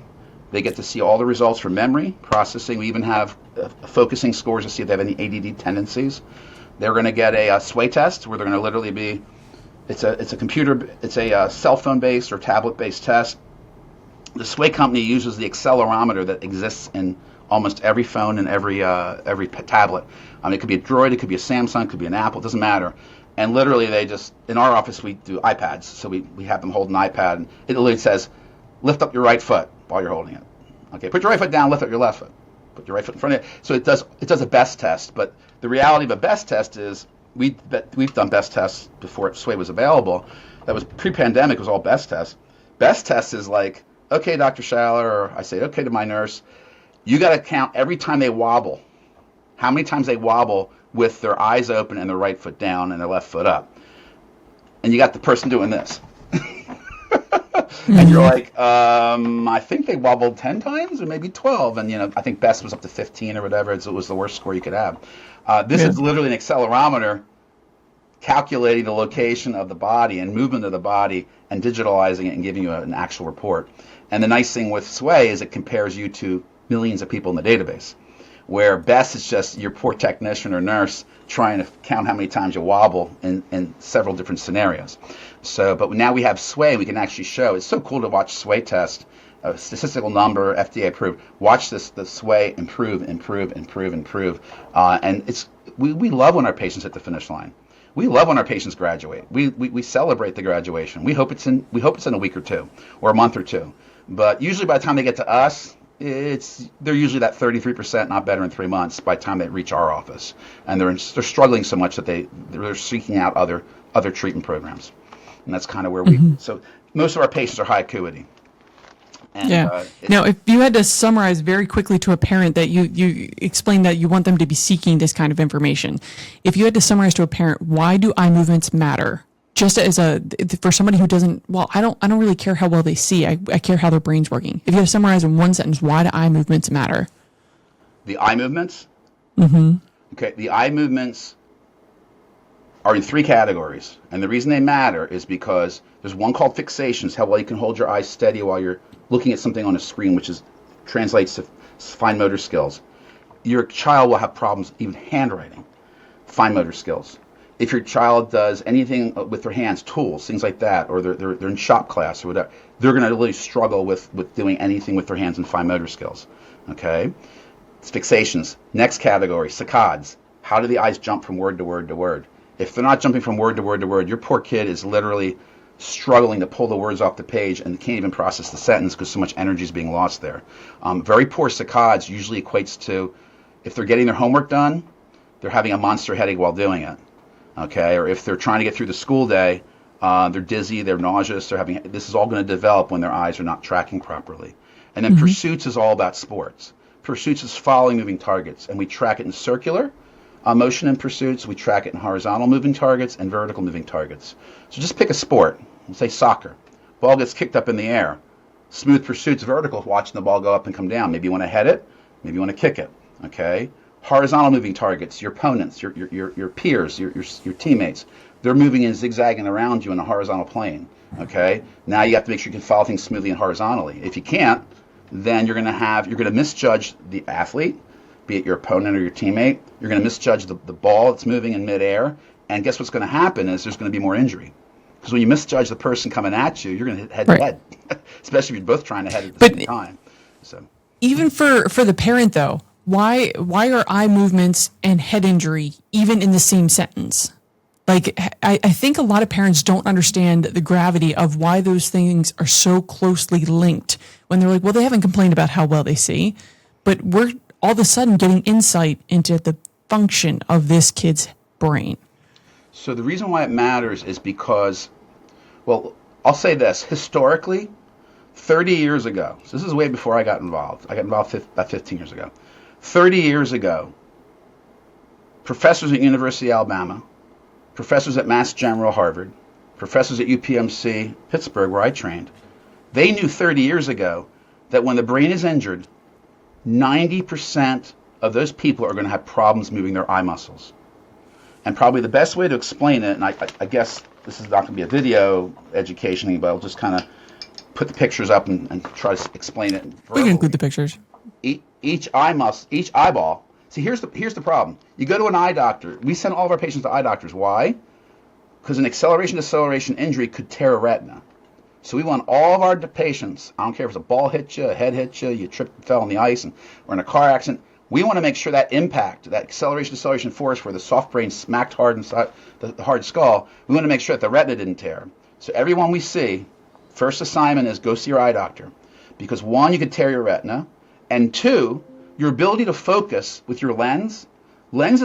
They get to see all the results for memory, processing. We even have focusing scores to see if they have any ADD tendencies. They're going to get a sway test where they're going to literally be, it's a cell phone based or tablet based test. The sway company uses the accelerometer that exists in almost every phone and every tablet. It could be a Droid, it could be a Samsung, it could be an Apple, it doesn't matter. And literally in our office we do iPads, so we have them hold an iPad, and it literally says, lift up your right foot while you're holding it. Okay, put your right foot down, lift up your left foot. Put your right foot in front of it. So it does a best test, but the reality of a best test is we've done best tests before Sway was available. That was pre-pandemic, it was all best tests. Best test is like, okay, Dr. Schaller, or I say, okay to my nurse, you got to count every time they wobble, how many times they wobble with their eyes open and their right foot down and their left foot up. And you got the person doing this. And you're like, I think they wobbled 10 times or maybe 12. And, I think best was up to 15 or whatever. It was the worst score you could have. This is literally an accelerometer calculating the location of the body and movement of the body and digitalizing it and giving you an actual report. And the nice thing with Sway is it compares you to millions of people in the database, where best is just your poor technician or nurse trying to count how many times you wobble in several different scenarios. So, but now we have Sway, we can actually show. It's so cool to watch Sway test, a statistical number, FDA approved. Watch the Sway improve. And we love when our patients hit the finish line. We love when our patients graduate. We celebrate the graduation. We hope it's in a week or two or a month or two. But usually by the time they get to us, they're usually that 33% not better in 3 months by the time they reach our office, and they're struggling so much that they're seeking out other treatment programs, and that's kind of where so most of our patients are high acuity. And, now, if you had to summarize very quickly to a parent that you explained that you want them to be seeking this kind of information, if you had to summarize to a parent, why do eye movements matter? Just for somebody who doesn't, I don't really care how well they see. I care how their brain's working. If you had to summarize in one sentence, why do eye movements matter? The eye movements? Mm-hmm. Okay, the eye movements are in three categories. And the reason they matter is because there's one called fixations, how well you can hold your eyes steady while you're looking at something on a screen, which translates to fine motor skills. Your child will have problems even handwriting, fine motor skills. If your child does anything with their hands, tools, things like that, or they're in shop class or whatever, they're going to really struggle with doing anything with their hands and fine motor skills. Okay? It's fixations. Next category, saccades. How do the eyes jump from word to word to word? If they're not jumping from word to word to word, your poor kid is literally struggling to pull the words off the page and can't even process the sentence because so much energy is being lost there. Very poor saccades usually equates to, if they're getting their homework done, they're having a monster headache while doing it. Okay, or if they're trying to get through the school day, they're dizzy, they're nauseous, this is all going to develop when their eyes are not tracking properly. And then pursuits is all about sports. Pursuits is following moving targets, and we track it in circular motion in pursuits, we track it in horizontal moving targets and vertical moving targets. So just pick a sport, let's say soccer. Ball gets kicked up in the air. Smooth pursuits, vertical, watching the ball go up and come down. Maybe you want to head it, maybe you want to kick it. Okay. Horizontal moving targets, your opponents, your peers, your teammates, they're moving and zigzagging around you in a horizontal plane. Okay, now you have to make sure you can follow things smoothly and horizontally. If you can't, then you're going to misjudge the athlete, be it your opponent or your teammate. You're going to misjudge the ball that's moving in midair, and guess what's going to happen is there's going to be more injury. Because when you misjudge the person coming at you, you're going to hit head to head, especially if you're both trying to head at the same time. So even for the parent though. Why are eye movements and head injury even in the same sentence? Like, I think a lot of parents don't understand the gravity of why those things are so closely linked when they're like, well, they haven't complained about how well they see, but we're all of a sudden getting insight into the function of this kid's brain. So the reason why it matters is because, well, I'll say this, historically, 30 years ago, so this is way before I got involved. I got involved about 15 years ago. 30 years ago, professors at University of Alabama, professors at Mass General Harvard, professors at UPMC Pittsburgh, where I trained, they knew 30 years ago that when the brain is injured, 90% of those people are going to have problems moving their eye muscles. And probably the best way to explain it, and I guess this is not going to be a video education, but I'll just kind of put the pictures up and try to explain it verbally. We can include the pictures. Each eyeball. See, here's the problem. You go to an eye doctor. We send all of our patients to eye doctors. Why? Because an acceleration-deceleration injury could tear a retina. So we want all of our patients, I don't care if it's a ball hit you, a head hit you, you tripped and fell on the ice, or in a car accident, we want to make sure that impact, that acceleration-deceleration force where the soft brain smacked hard inside the hard skull, we want to make sure that the retina didn't tear. So everyone we see, first assignment is go see your eye doctor. Because one, you could tear your retina, and two, your ability to focus with your lenses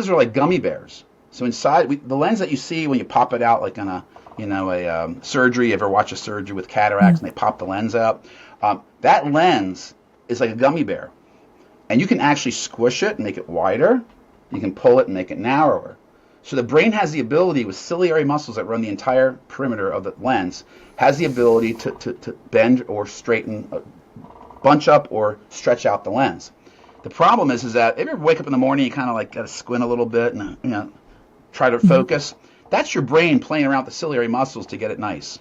are like gummy bears. So inside, the lens that you see when you pop it out, like on a surgery, you ever watch a surgery with cataracts and they pop the lens out? That lens is like a gummy bear. And you can actually squish it and make it wider. You can pull it and make it narrower. So the brain has the ability, with ciliary muscles that run the entire perimeter of the lens, has the ability to bend or straighten, bunch up or stretch out the lens. The problem is that if you ever wake up in the morning, you kind of like got to squint a little bit and try to focus. That's your brain playing around with the ciliary muscles to get it nice.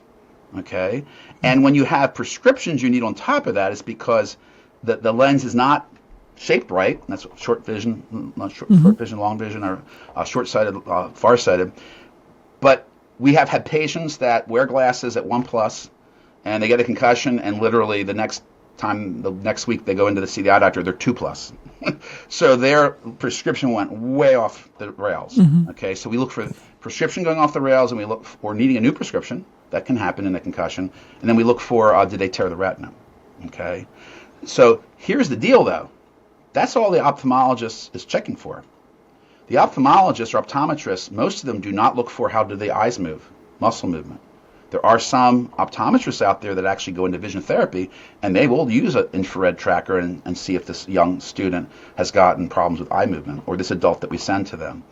Okay? And when you have prescriptions you need on top of that, it's because the lens is not shaped right. That's short vision, not short vision, long vision, or short-sighted, far-sighted. But we have had patients that wear glasses at 1+, and they get a concussion, and literally the next week they go into see the eye doctor, they're 2+. So their prescription went way off the rails. Okay, so we look for prescription going off the rails, and we look for needing a new prescription. That can happen in a concussion. And then we look for, did they tear the retina? Okay, so here's the deal, though. That's all the ophthalmologist is checking for. The ophthalmologists or optometrists, most of them do not look for how do the eyes move, muscle movement. There are some optometrists out there that actually go into vision therapy, and they will use an infrared tracker and see if this young student has gotten problems with eye movement, or this adult that we send to them.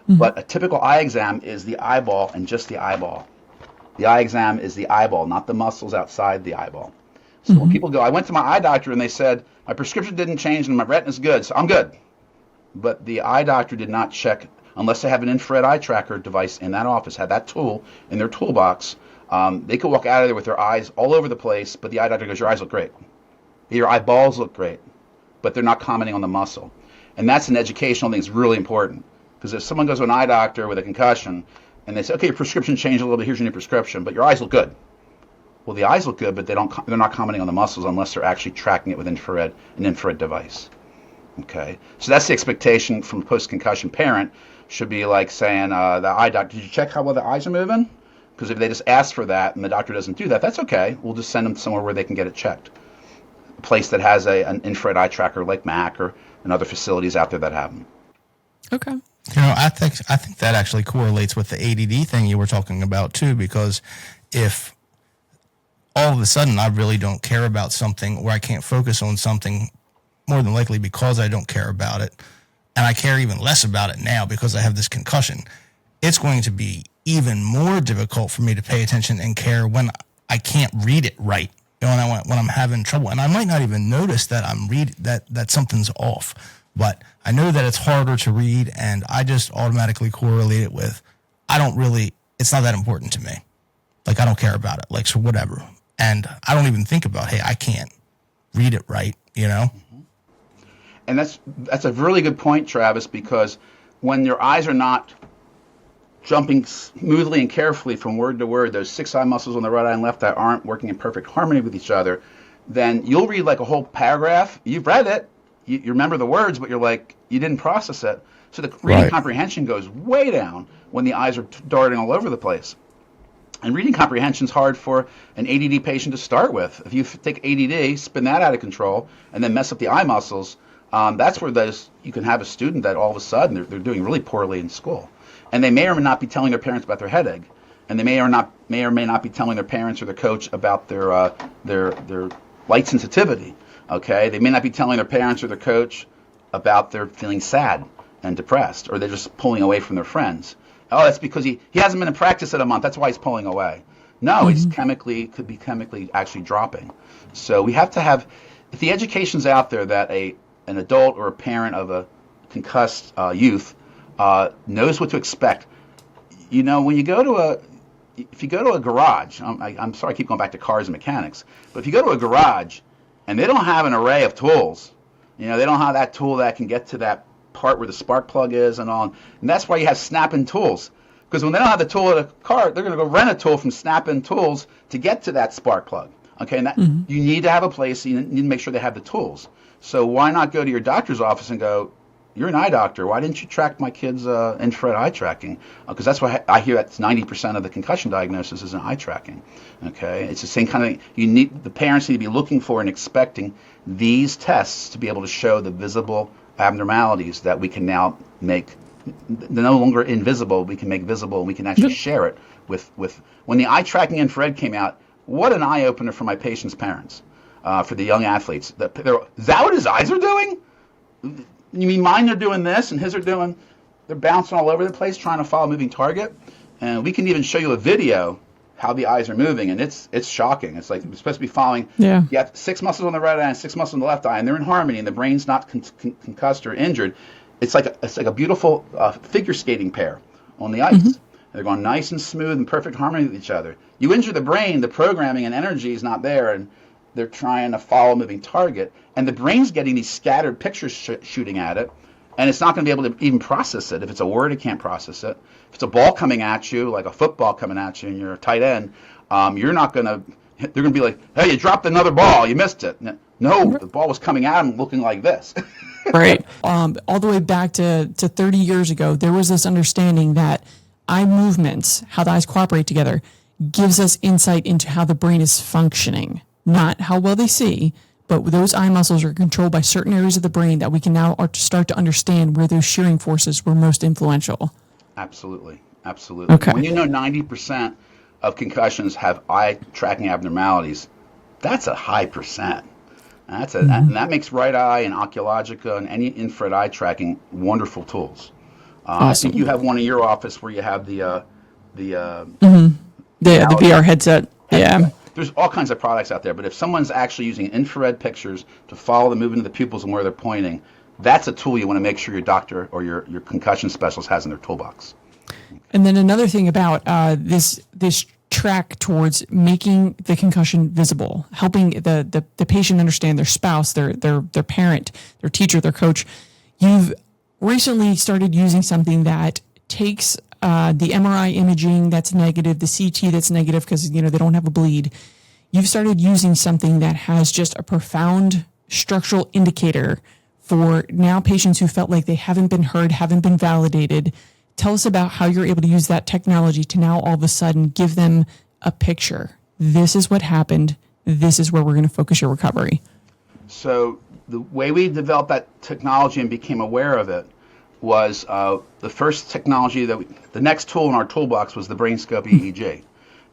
But a typical eye exam is the eyeball and just the eyeball. The eye exam is the eyeball, not the muscles outside the eyeball. So when people go, I went to my eye doctor and they said, my prescription didn't change and my retina's good, so I'm good. But the eye doctor did not check unless they have an infrared eye tracker device in that office, have that tool in their toolbox, they could walk out of there with their eyes all over the place, but the eye doctor goes, your eyes look great. Your eyeballs look great, but they're not commenting on the muscle. And that's an educational thing that's really important. Because if someone goes to an eye doctor with a concussion and they say, okay, your prescription changed a little bit, here's your new prescription, but your eyes look good. Well, the eyes look good, but they're not commenting on the muscles unless they're actually tracking it with an infrared device. Okay, so that's the expectation from a post-concussion parent. Should be like saying, the eye doctor, did you check how well the eyes are moving? Because if they just ask for that and the doctor doesn't do that, that's okay. We'll just send them somewhere where they can get it checked. A place that has an infrared eye tracker like MAC and other facilities out there that have them. Okay. I think that actually correlates with the ADD thing you were talking about too, because if all of a sudden I really don't care about something or I can't focus on something, more than likely because I don't care about it, and I care even less about it now because I have this concussion, it's going to be even more difficult for me to pay attention and care when I can't read it right. When I'm having trouble, and I might not even notice that that something's off, but I know that it's harder to read, and I just automatically correlate it with it's not that important to me. Like, I don't care about it. Like, so whatever. And I don't even think about, hey, I can't read it right, And that's a really good point, Travis, because when your eyes are not jumping smoothly and carefully from word to word, those 6 eye muscles on the right eye and left eye aren't working in perfect harmony with each other, then you'll read like a whole paragraph. You've read it. You remember the words, but you're like, you didn't process it. So the reading comprehension goes way down when the eyes are darting all over the place. And reading comprehension is hard for an ADD patient to start with. If you take ADD, spin that out of control, and then mess up the eye muscles, that's where you can have a student that all of a sudden they're doing really poorly in school. And they may or may not be telling their parents about their headache, and they may or may not be telling their parents or their coach about their light sensitivity. Okay, they may not be telling their parents or their coach about their feeling sad and depressed, or they're just pulling away from their friends. Oh, that's because he hasn't been in practice in a month. That's why he's pulling away. No, he's could be chemically actually dropping. So we have to have, if the education's out there that an adult or a parent of a concussed youth knows what to expect. When you go to a garage, I'm sorry, I keep going back to cars and mechanics, but if you go to a garage and they don't have an array of tools, they don't have that tool that can get to that part where the spark plug is and all, and that's why you have Snap-in tools. Because when they don't have the tool at a car, they're going to go rent a tool from Snap-in Tools to get to that spark plug. Okay, and that you need to have a place. You need to make sure they have the tools. So why not go to your doctor's office and go, you're an eye doctor. Why didn't you track my kid's infrared eye tracking? Because that's why I hear that's 90% of the concussion diagnosis is in eye tracking. Okay, it's the same kind of, the parents need to be looking for and expecting these tests to be able to show the visible abnormalities that we can now make. They're no longer invisible. We can make visible, and we can actually share it with. When the eye tracking infrared came out, what an eye opener for my patients' parents, for the young athletes. Is that what his eyes are doing? You mean mine are doing this and his are doing? They're bouncing all over the place trying to follow a moving target, and we can even show you a video how the eyes are moving, and it's shocking. It's like you're supposed to be following. Yeah. You have 6 muscles on the right eye and 6 muscles on the left eye, and they're in harmony, and the brain's not concussed or injured. It's like a beautiful figure skating pair on the ice. They're going nice and smooth and perfect harmony with each other. You injure the brain, the programming and energy is not there, and they're trying to follow a moving target, and the brain's getting these scattered pictures shooting at it, and it's not going to be able to even process it. If it's a word, it can't process it. If it's a ball coming at you, like a football coming at you, and you're a tight end, you're not going to. They're going to be like, "Hey, you dropped another ball. You missed it." No, the ball was coming at him, looking like this. Right. All the way back to 30 years ago, there was this understanding that eye movements, how the eyes cooperate together, gives us insight into how the brain is functioning, not how well they see, but those eye muscles are controlled by certain areas of the brain that we can now start to understand where those shearing forces were most influential. Absolutely. Absolutely. Okay. When 90% of concussions have eye tracking abnormalities, that's a high percent. And that makes right eye and oculogica and any infrared eye tracking wonderful tools. Awesome. I think you have one in your office where you have the VR headset. Yeah. There's all kinds of products out there, but if someone's actually using infrared pictures to follow the movement of the pupils and where they're pointing, that's a tool you want to make sure your doctor or your concussion specialist has in their toolbox. And then another thing about this track towards making the concussion visible, helping the patient understand, their spouse, their parent, their teacher, their coach. You've recently started using something that takes the MRI imaging that's negative, the CT that's negative because they don't have a bleed. You've started using something that has just a profound structural indicator for now patients who felt like they haven't been heard, haven't been validated. Tell us about how you're able to use that technology to now all of a sudden give them a picture. This is what happened. This is where we're going to focus your recovery. So the way we developed that technology and became aware of it was the first technology the next tool in our toolbox was the BrainScope EEG.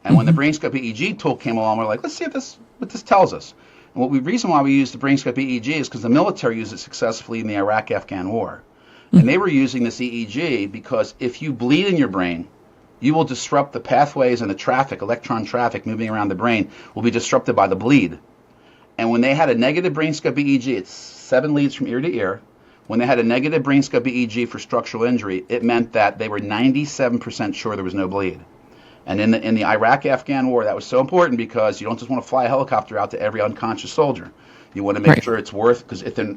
And when the BrainScope EEG tool came along, we're like, let's see what this tells us. And the reason why we use the BrainScope EEG is because the military used it successfully in the Iraq-Afghan war. And they were using this EEG because if you bleed in your brain, you will disrupt the pathways and the traffic, electron traffic moving around the brain will be disrupted by the bleed. And when they had a negative BrainScope EEG, it's 7 leads from ear to ear. When they had a negative BrainScope EEG for structural injury, it meant that they were 97% sure there was no bleed. And in the Iraq-Afghan war, that was so important because you don't just want to fly a helicopter out to every unconscious soldier. You want to make sure it's worth, because if the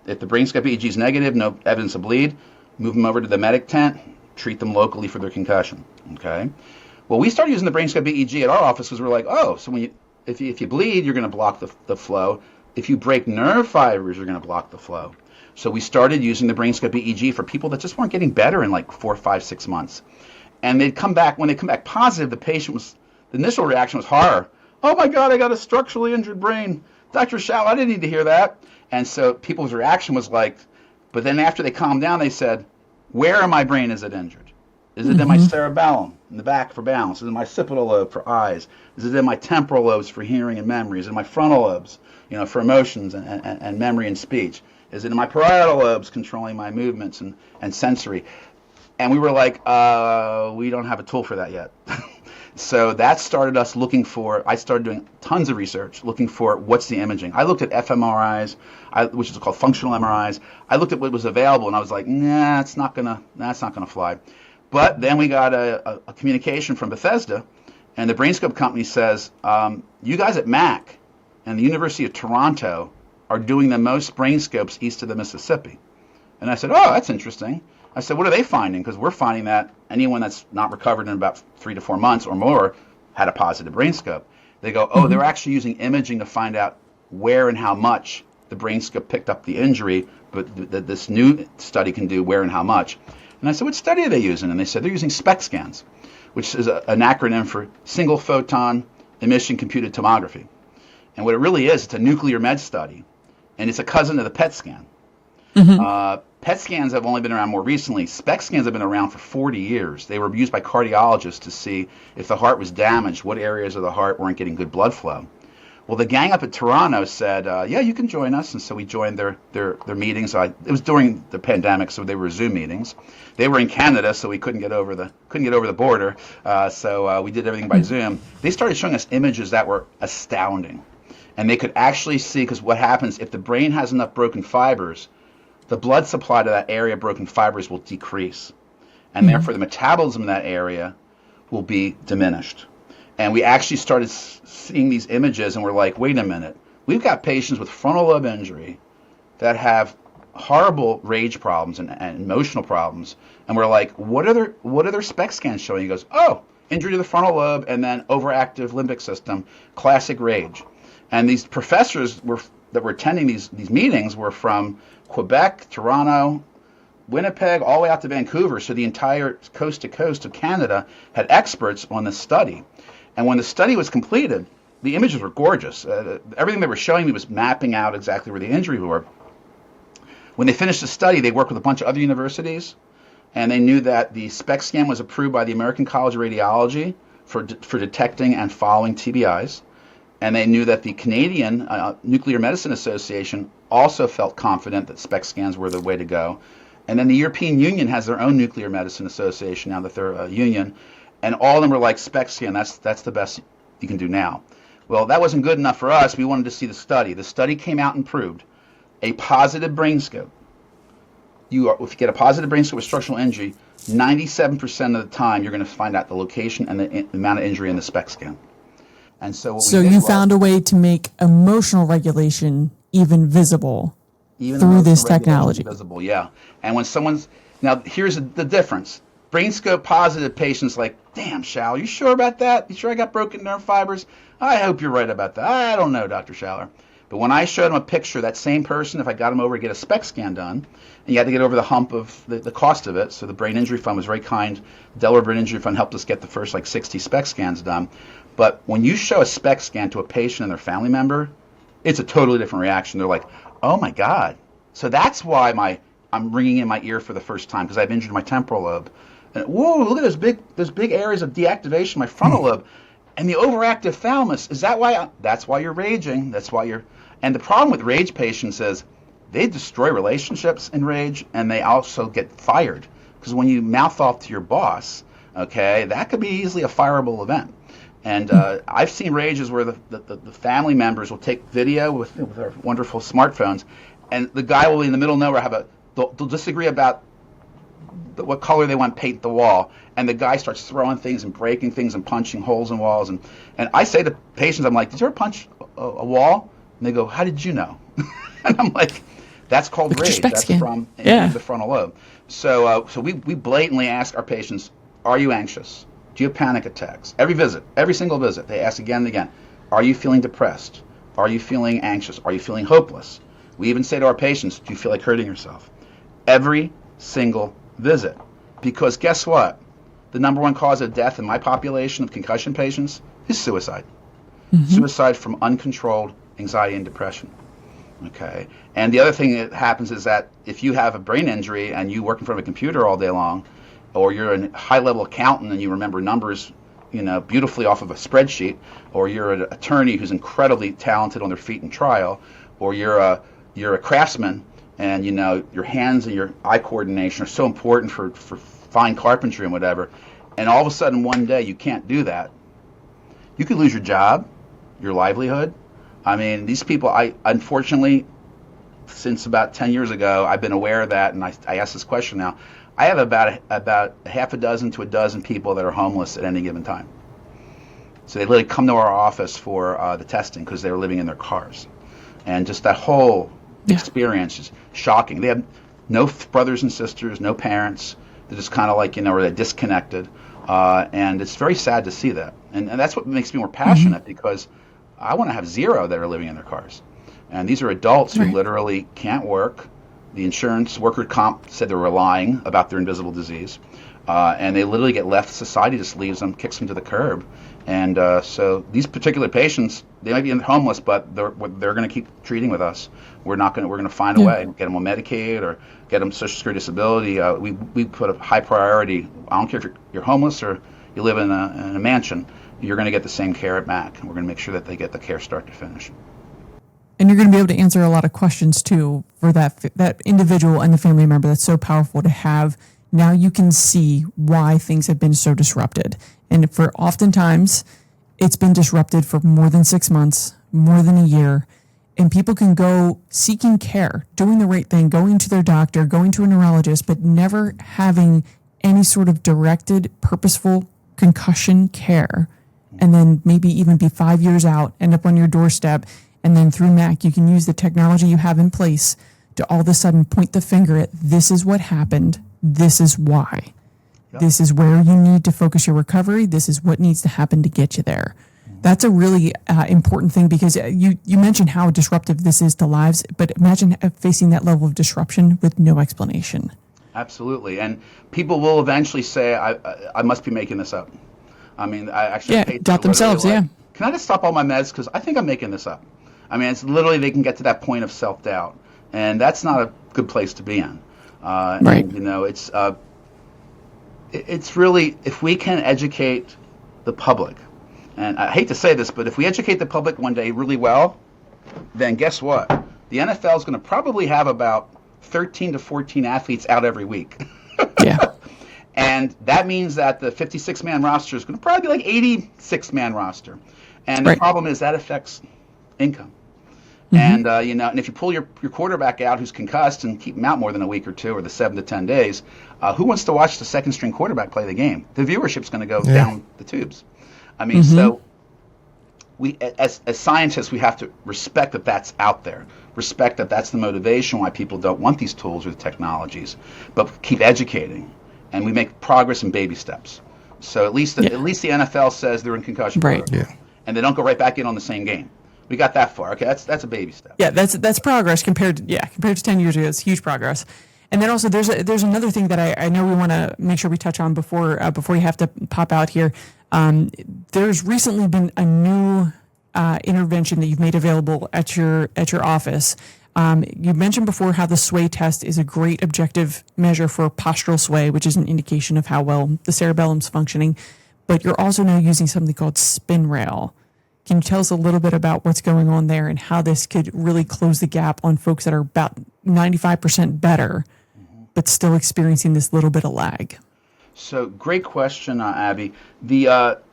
BrainScope EEG is negative, no evidence of bleed, move them over to the medic tent, treat them locally for their concussion. Okay. Well, we started using the BrainScope EEG at our office because we're like, oh, so if you bleed, you're going to block the flow. If you break nerve fibers, you're going to block the flow. So we started using the BrainScope EEG for people that just weren't getting better in like 4, 5, 6 months. And when they come back positive, the initial reaction was horror. Oh my God, I got a structurally injured brain. Dr. Schaller, I didn't need to hear that. And so people's reaction was like, but then after they calmed down, they said, where in my brain is it injured? Is it in my cerebellum, in the back for balance? Is it in my occipital lobe for eyes? Is it in my temporal lobes for hearing and memory? Is it in my frontal lobes, for emotions and memory and speech? Is it in my parietal lobes controlling my movements and sensory? And we were like, we don't have a tool for that yet. So that started us I started doing tons of research looking for what's the imaging. I looked at fMRIs, which is called functional MRIs. I looked at what was available and I was like, nah, that's not gonna fly. But then we got a communication from Bethesda, and the BrainScope company says, you guys at Mac and the University of Toronto are doing the most BrainScopes east of the Mississippi. And I said, oh, that's interesting. I said, what are they finding? Because we're finding that anyone that's not recovered in about 3 to 4 months or more had a positive BrainScope. They go, oh, they're actually using imaging to find out where and how much the BrainScope picked up the injury, but this new study can do where and how much. And I said, what study are they using? And they said they're using SPECT scans, which is an acronym for single photon emission computed tomography. And what it really is, it's a nuclear med study, and it's a cousin of the PET scan. PET scans have only been around more recently. SPECT scans have been around for 40 years. They were used by cardiologists to see if the heart was damaged, what areas of the heart weren't getting good blood flow. Well, the gang up at Toronto said, yeah, you can join us. And so we joined their meetings. It was during the pandemic, so they were Zoom meetings. They were in Canada, so we couldn't get over the border. So we did everything by Zoom. They started showing us images that were astounding. And they could actually see, because what happens if the brain has enough broken fibers, the blood supply to that area of broken fibers will decrease. And therefore the metabolism in that area will be diminished. And we actually started seeing these images and we're like, wait a minute. We've got patients with frontal lobe injury that have horrible rage problems and emotional problems. And we're like, what are their SPECT scans showing? He goes, oh, injury to the frontal lobe and then overactive limbic system, classic rage. And these professors that were attending these meetings were from Quebec, Toronto, Winnipeg, all the way out to Vancouver. So the entire coast to coast of Canada had experts on this study. And when the study was completed, the images were gorgeous. Everything they were showing me was mapping out exactly where the injuries were. When they finished the study, they worked with a bunch of other universities, and they knew that the SPECT scan was approved by the American College of Radiology for detecting and following TBIs. And they knew that the Canadian Nuclear Medicine Association also felt confident that SPECT scans were the way to go. And then the European Union has their own Nuclear Medicine Association now that they're a union. And all of them were like, SPECT scan, that's the best you can do now. Well, that wasn't good enough for us. We wanted to see the study. The study came out and proved a positive BrainScope if you get a positive BrainScope with structural injury, 97% of the time you're going to find out the location and the amount of injury in the SPECT scan. And so you found a way to make emotional regulation even visible through this technology. Visible, yeah. And when now here's the difference. BrainScope positive patients like, damn, Schaller, you sure about that? You sure I got broken nerve fibers? I hope you're right about that. I don't know, Dr. Schaller. But when I showed him a picture, that same person, if I got him over to get a SPECT scan done, and you had to get over the hump of the cost of it, so the Brain Injury Fund was very kind. The Delaware Brain Injury Fund helped us get the first 60 SPECT scans done. But when you show a SPECT scan to a patient and their family member, it's a totally different reaction. They're like, oh my God. So that's why I'm ringing in my ear for the first time, because I've injured my temporal lobe. And, whoa, look at those big areas of deactivation, my frontal lobe. And the overactive thalamus, that's why you're raging. And the problem with rage patients is they destroy relationships in rage, and they also get fired. Because when you mouth off to your boss, okay, that could be easily a fireable event. And I've seen rages where the family members will take video with their wonderful smartphones, and the guy will be in the middle of nowhere they'll disagree about what color they want to paint the wall, and the guy starts throwing things and breaking things and punching holes in walls. And I say to patients, I'm like, did you ever punch a wall? And they go, how did you know? And I'm like, that's called rage. That's from the frontal lobe. So we blatantly ask our patients, are you anxious? Do you have panic attacks? Every single visit, they ask again and again, are you feeling depressed? Are you feeling anxious? Are you feeling hopeless? We even say to our patients, do you feel like hurting yourself? Every single visit. Because guess what? The number one cause of death in my population of concussion patients is suicide. Mm-hmm. Suicide from uncontrolled anxiety and depression. Okay. And the other thing that happens is that if you have a brain injury and you work in front of a computer all day long, or you're a high-level accountant and you remember numbers, beautifully off of a spreadsheet, or you're an attorney who's incredibly talented on their feet in trial, or you're a craftsman and your hands and your eye coordination are so important for fine carpentry and whatever, and all of a sudden one day you can't do that, you could lose your job, your livelihood. I mean, these people, unfortunately, since about 10 years ago, I've been aware of that, and I ask this question now. I have about half a dozen to a dozen people that are homeless at any given time. So they literally come to our office for the testing because they were living in their cars. And just that whole experience is shocking. They have no brothers and sisters, no parents. They're just kind of like, or they're disconnected. And it's very sad to see that. And that's what makes me more passionate, because I want to have zero that are living in their cars. And these are adults who literally can't work. The insurance worker comp said they were lying about their invisible disease. And they literally get left. Society just leaves them, kicks them to the curb. And so these particular patients, they might be homeless, but they're going to keep treating with us. We're going to find a way, get them on Medicaid or get them Social Security disability. We put a high priority. I don't care if you're homeless or you live in a mansion. You're going to get the same care at MAC, and we're going to make sure that they get the care start to finish. And you're going to be able to answer a lot of questions too for that individual and the family member. That's so powerful to have. Now you can see why things have been so disrupted. And for oftentimes, it's been disrupted for more than 6 months, more than a year. And people can go seeking care, doing the right thing, going to their doctor, going to a neurologist, but never having any sort of directed, purposeful concussion care. And then maybe even be 5 years out, end up on your doorstep. And then through MAC, you can use the technology you have in place to all of a sudden point the finger at, this is what happened. This is why. Yep. This is where you need to focus your recovery. This is what needs to happen to get you there. That's a really important thing, because you mentioned how disruptive this is to lives, but imagine facing that level of disruption with no explanation. Absolutely. And people will eventually say, I must be making this up. I mean, I actually doubt themselves, can I just stop all my meds because I think I'm making this up? I mean, it's literally, they can get to that point of self-doubt, and that's not a good place to be in. Right. And, it's really, if we can educate the public, and I hate to say this, but if we educate the public one day really well, then guess what? The NFL is going to probably have about 13 to 14 athletes out every week. Yeah. And that means that the 56-man roster is going to probably be like 86-man roster. And the problem is that affects income. And and if you pull your quarterback out who's concussed and keep him out more than a week or two, or the 7 to 10 days, who wants to watch the second string quarterback play the game? The viewership's going to go down the tubes. I mean, so we as scientists, we have to respect that that's out there. Respect that that's the motivation why people don't want these tools or the technologies, but keep educating, and we make progress in baby steps. So at least the NFL says they're in concussion protocol, and they don't go right back in on the same game. We got that far. Okay, that's a baby step. Yeah, that's progress compared to 10 years ago. It's huge progress. And then also there's another thing that I know we want to make sure we touch on before you have to pop out here. There's recently been a new intervention that you've made available at your office. You mentioned before how the sway test is a great objective measure for postural sway, which is an indication of how well the cerebellum's functioning. But you're also now using something called spin rail. Can you tell us a little bit about what's going on there and how this could really close the gap on folks that are about 95% better, but still experiencing this little bit of lag? So great question, Abby. We have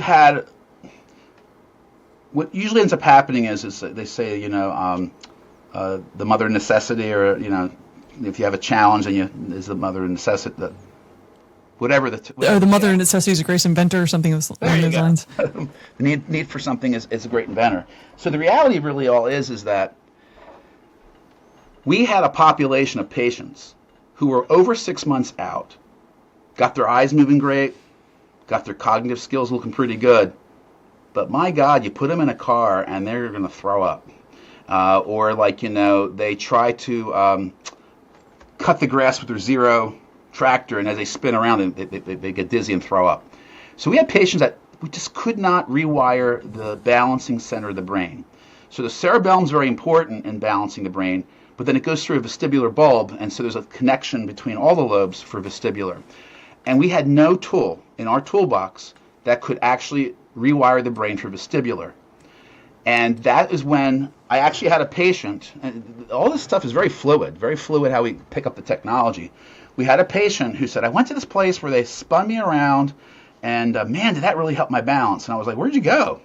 had, what usually ends up happening is they say, the mother of necessity, or, if you have a challenge and is the mother of necessity, whatever the mother of necessity is a great inventor, or something along those lines. The need for something is a great inventor. So the reality really all is that we had a population of patients who were over 6 months out, got their eyes moving great, got their cognitive skills looking pretty good, but my God, you put them in a car and they're going to throw up. Or they try to cut the grass with their zero tractor, and as they spin around, they get dizzy and throw up. So we had patients that we just could not rewire the balancing center of the brain. So the cerebellum is very important in balancing the brain, but then it goes through a vestibular bulb, and so there's a connection between all the lobes for vestibular. And we had no tool in our toolbox that could actually rewire the brain for vestibular. And that is when I actually had a patient, and all this stuff is very fluid how we pick up the technology. We had a patient who said, I went to this place where they spun me around, and man, did that really help my balance. And I was like, where'd you go?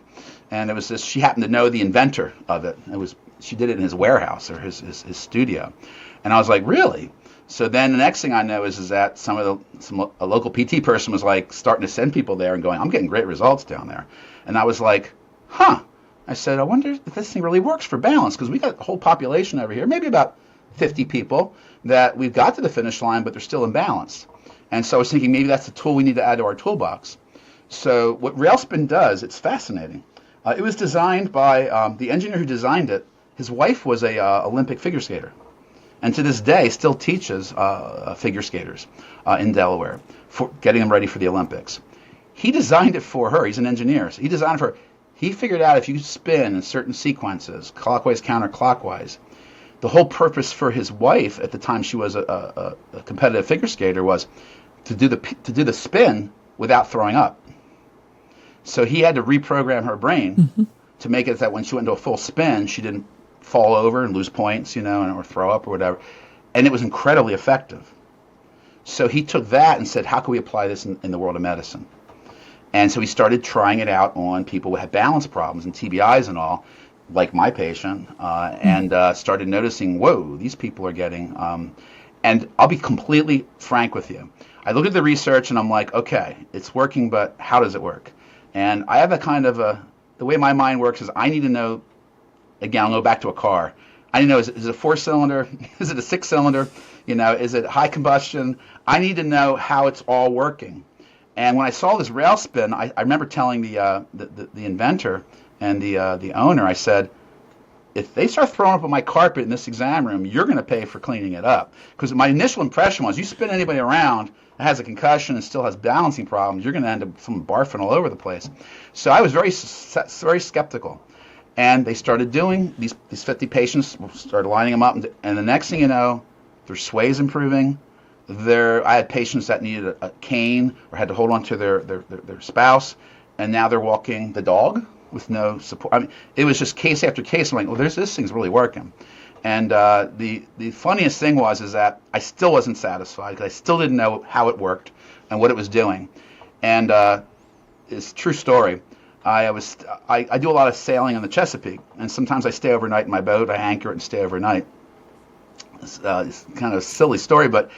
And it was this, she happened to know the inventor of it. She did it in his warehouse or his studio. And I was like, really? So then the next thing I know is that a local PT person was like starting to send people there and going, I'm getting great results down there. And I was like, huh. I said, I wonder if this thing really works for balance, because we got a whole population over here, maybe about 50 people, that we've got to the finish line, but they're still imbalanced. And so I was thinking maybe that's the tool we need to add to our toolbox. So what RailSpin does, it's fascinating. It was designed by the engineer who designed it. His wife was a Olympic figure skater, and to this day still teaches figure skaters in Delaware for getting them ready for the Olympics. He designed it for her. He's an engineer. So he designed it for her. He figured out if you spin in certain sequences, clockwise, counterclockwise, the whole purpose for his wife at the time she was a competitive figure skater was to do the spin without throwing up. So he had to reprogram her brain to make it that when she went into a full spin, she didn't fall over and lose points, or throw up or whatever. And it was incredibly effective. So he took that and said, how can we apply this in the world of medicine? And so he started trying it out on people who had balance problems and TBIs and all, like my patient, and started noticing, whoa, these people are getting, and I'll be completely frank with you. I look at the research and I'm like, okay, it's working, but how does it work? And I have a kind of the way my mind works is I need to know, again, I'll go back to a car. I need to know, is it a 4-cylinder? Is it a 6-cylinder? Is it high combustion? I need to know how it's all working. And when I saw this RailSpin, I remember telling the inventor and the owner, I said, if they start throwing up on my carpet in this exam room, you're going to pay for cleaning it up. Because my initial impression was, you spin anybody around that has a concussion and still has balancing problems, you're going to end up someone barfing all over the place. So I was very skeptical. And they started doing, these 50 patients, started lining them up, and the next thing you know, their sway is improving. I had patients that needed a cane or had to hold on to their spouse, and now they're walking the dog with no support. I mean, it was just case after case. I'm like, well, this thing's really working. And the funniest thing is that I still wasn't satisfied because I still didn't know how it worked and what it was doing. And it's a true story. I do a lot of sailing on the Chesapeake, and sometimes I stay overnight in my boat. I anchor it and stay overnight. It's kind of a silly story, but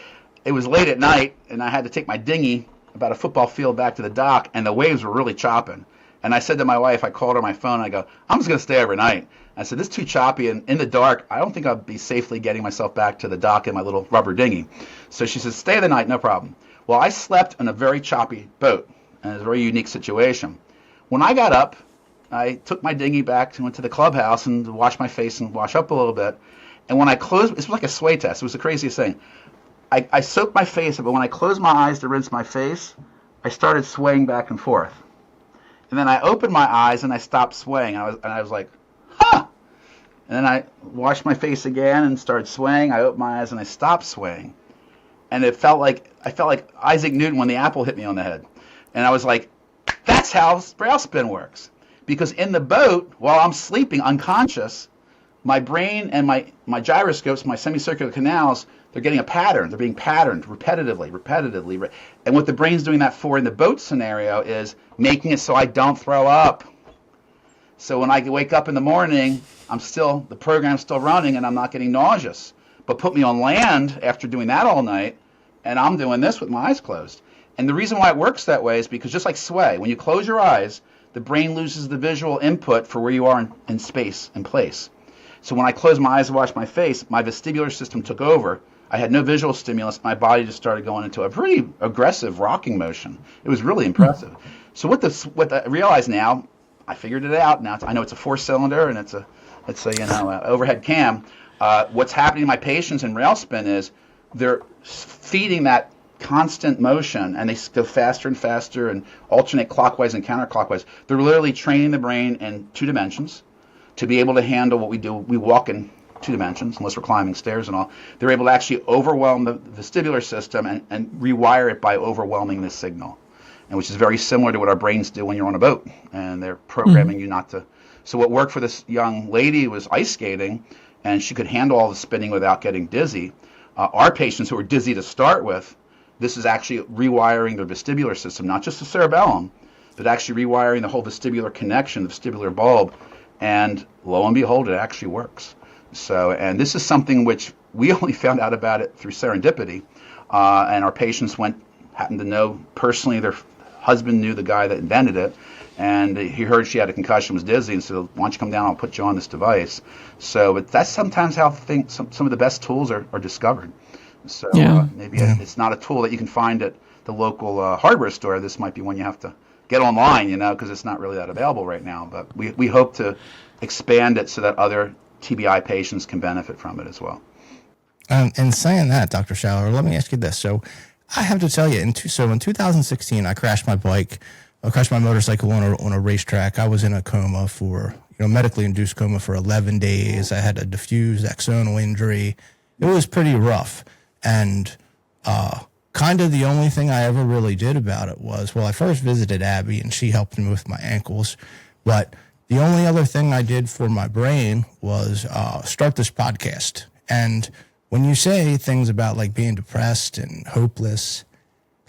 it was late at night, and I had to take my dinghy about a football field back to the dock, and the waves were really chopping. And I said to my wife, I called her on my phone, I go, I'm just going to stay overnight. I said, this is too choppy, and in the dark, I don't think I'll be safely getting myself back to the dock in my little rubber dinghy. So she says, stay the night, no problem. Well, I slept in a very choppy boat, and it was a very unique situation. When I got up, I took my dinghy back and went to the clubhouse and washed my face and wash up a little bit. And when I closed, it was like a sway test. It was the craziest thing. I soaked my face, but when I closed my eyes to rinse my face, I started swaying back and forth. And then I opened my eyes and I stopped swaying. I was like, huh! And then I washed my face again and started swaying. I opened my eyes and I stopped swaying. And I felt like Isaac Newton when the apple hit me on the head. And I was like, that's how braille spin works. Because in the boat, while I'm sleeping unconscious, my brain and my gyroscopes, my semicircular canals, they're getting a pattern. They're being patterned repetitively. And what the brain's doing that for in the boat scenario is making it so I don't throw up. So when I wake up in the morning, the program's still running and I'm not getting nauseous. But put me on land after doing that all night, and I'm doing this with my eyes closed. And the reason why it works that way is because just like sway, when you close your eyes, the brain loses the visual input for where you are in space and place. So when I closed my eyes and washed my face, my vestibular system took over. I had no visual stimulus. My body just started going into a pretty aggressive rocking motion. It was really impressive. So what I realize now, I figured it out. Now I know it's a 4-cylinder and it's a overhead cam. What's happening to my patients in rail spin is they're feeding that constant motion, and they go faster and faster and alternate clockwise and counterclockwise. They're literally training the brain in 2 dimensions to be able to handle what we do. We walk in 2 dimensions, unless we're climbing stairs and all. They're able to actually overwhelm the vestibular system and rewire it by overwhelming this signal, and which is very similar to what our brains do when you're on a boat, and they're programming you not to. So what worked for this young lady was ice skating, and she could handle all the spinning without getting dizzy. Our patients who were dizzy to start with, this is actually rewiring their vestibular system, not just the cerebellum, but actually rewiring the whole vestibular connection, the vestibular bulb, and lo and behold, it actually works. So, and this is something which we only found out about it through serendipity, and our patients happened to know personally, their husband knew the guy that invented it, and he heard she had a concussion, was dizzy, and said, why don't you come down, I'll put you on this device. So, but that's sometimes how some of the best tools are discovered. So maybe it's not a tool that you can find at the local hardware store. This might be one you have to get online, because it's not really that available right now. But we hope to expand it so that other TBI patients can benefit from it as well. And saying that, Dr. Schaller, let me ask you this. So I have to tell you, in 2016, I crashed my motorcycle on a racetrack. I was in a coma medically induced coma for 11 days. I had a diffuse axonal injury. It was pretty rough. And kind of the only thing I ever really did about it was, I first visited Abby and she helped me with my ankles. But the only other thing I did for my brain was start this podcast. And when you say things about like being depressed and hopeless,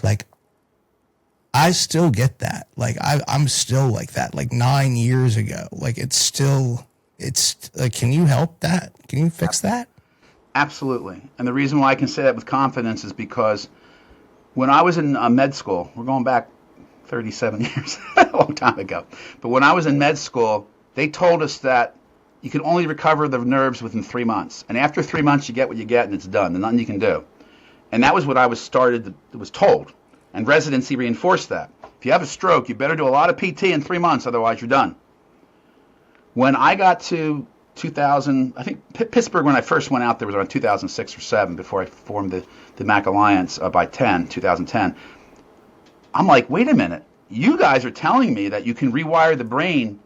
like I still get that. Like I'm still like that, like 9 years ago. Like it's like, can you help that? Can you fix that? Absolutely. And the reason why I can say that with confidence is because when I was in med school, we're going back 37 years, a long time ago. But when I was in med school, they told us that you can only recover the nerves within 3 months. And after 3 months, you get what you get and it's done. There's nothing you can do. And that was what I was told. And residency reinforced that. If you have a stroke, you better do a lot of PT in 3 months, otherwise you're done. When I got to 2000, I think Pittsburgh, when I first went out there, was around 2006 or 7 before I formed the MAC Alliance by 2010. I'm like, wait a minute. You guys are telling me that you can rewire the brain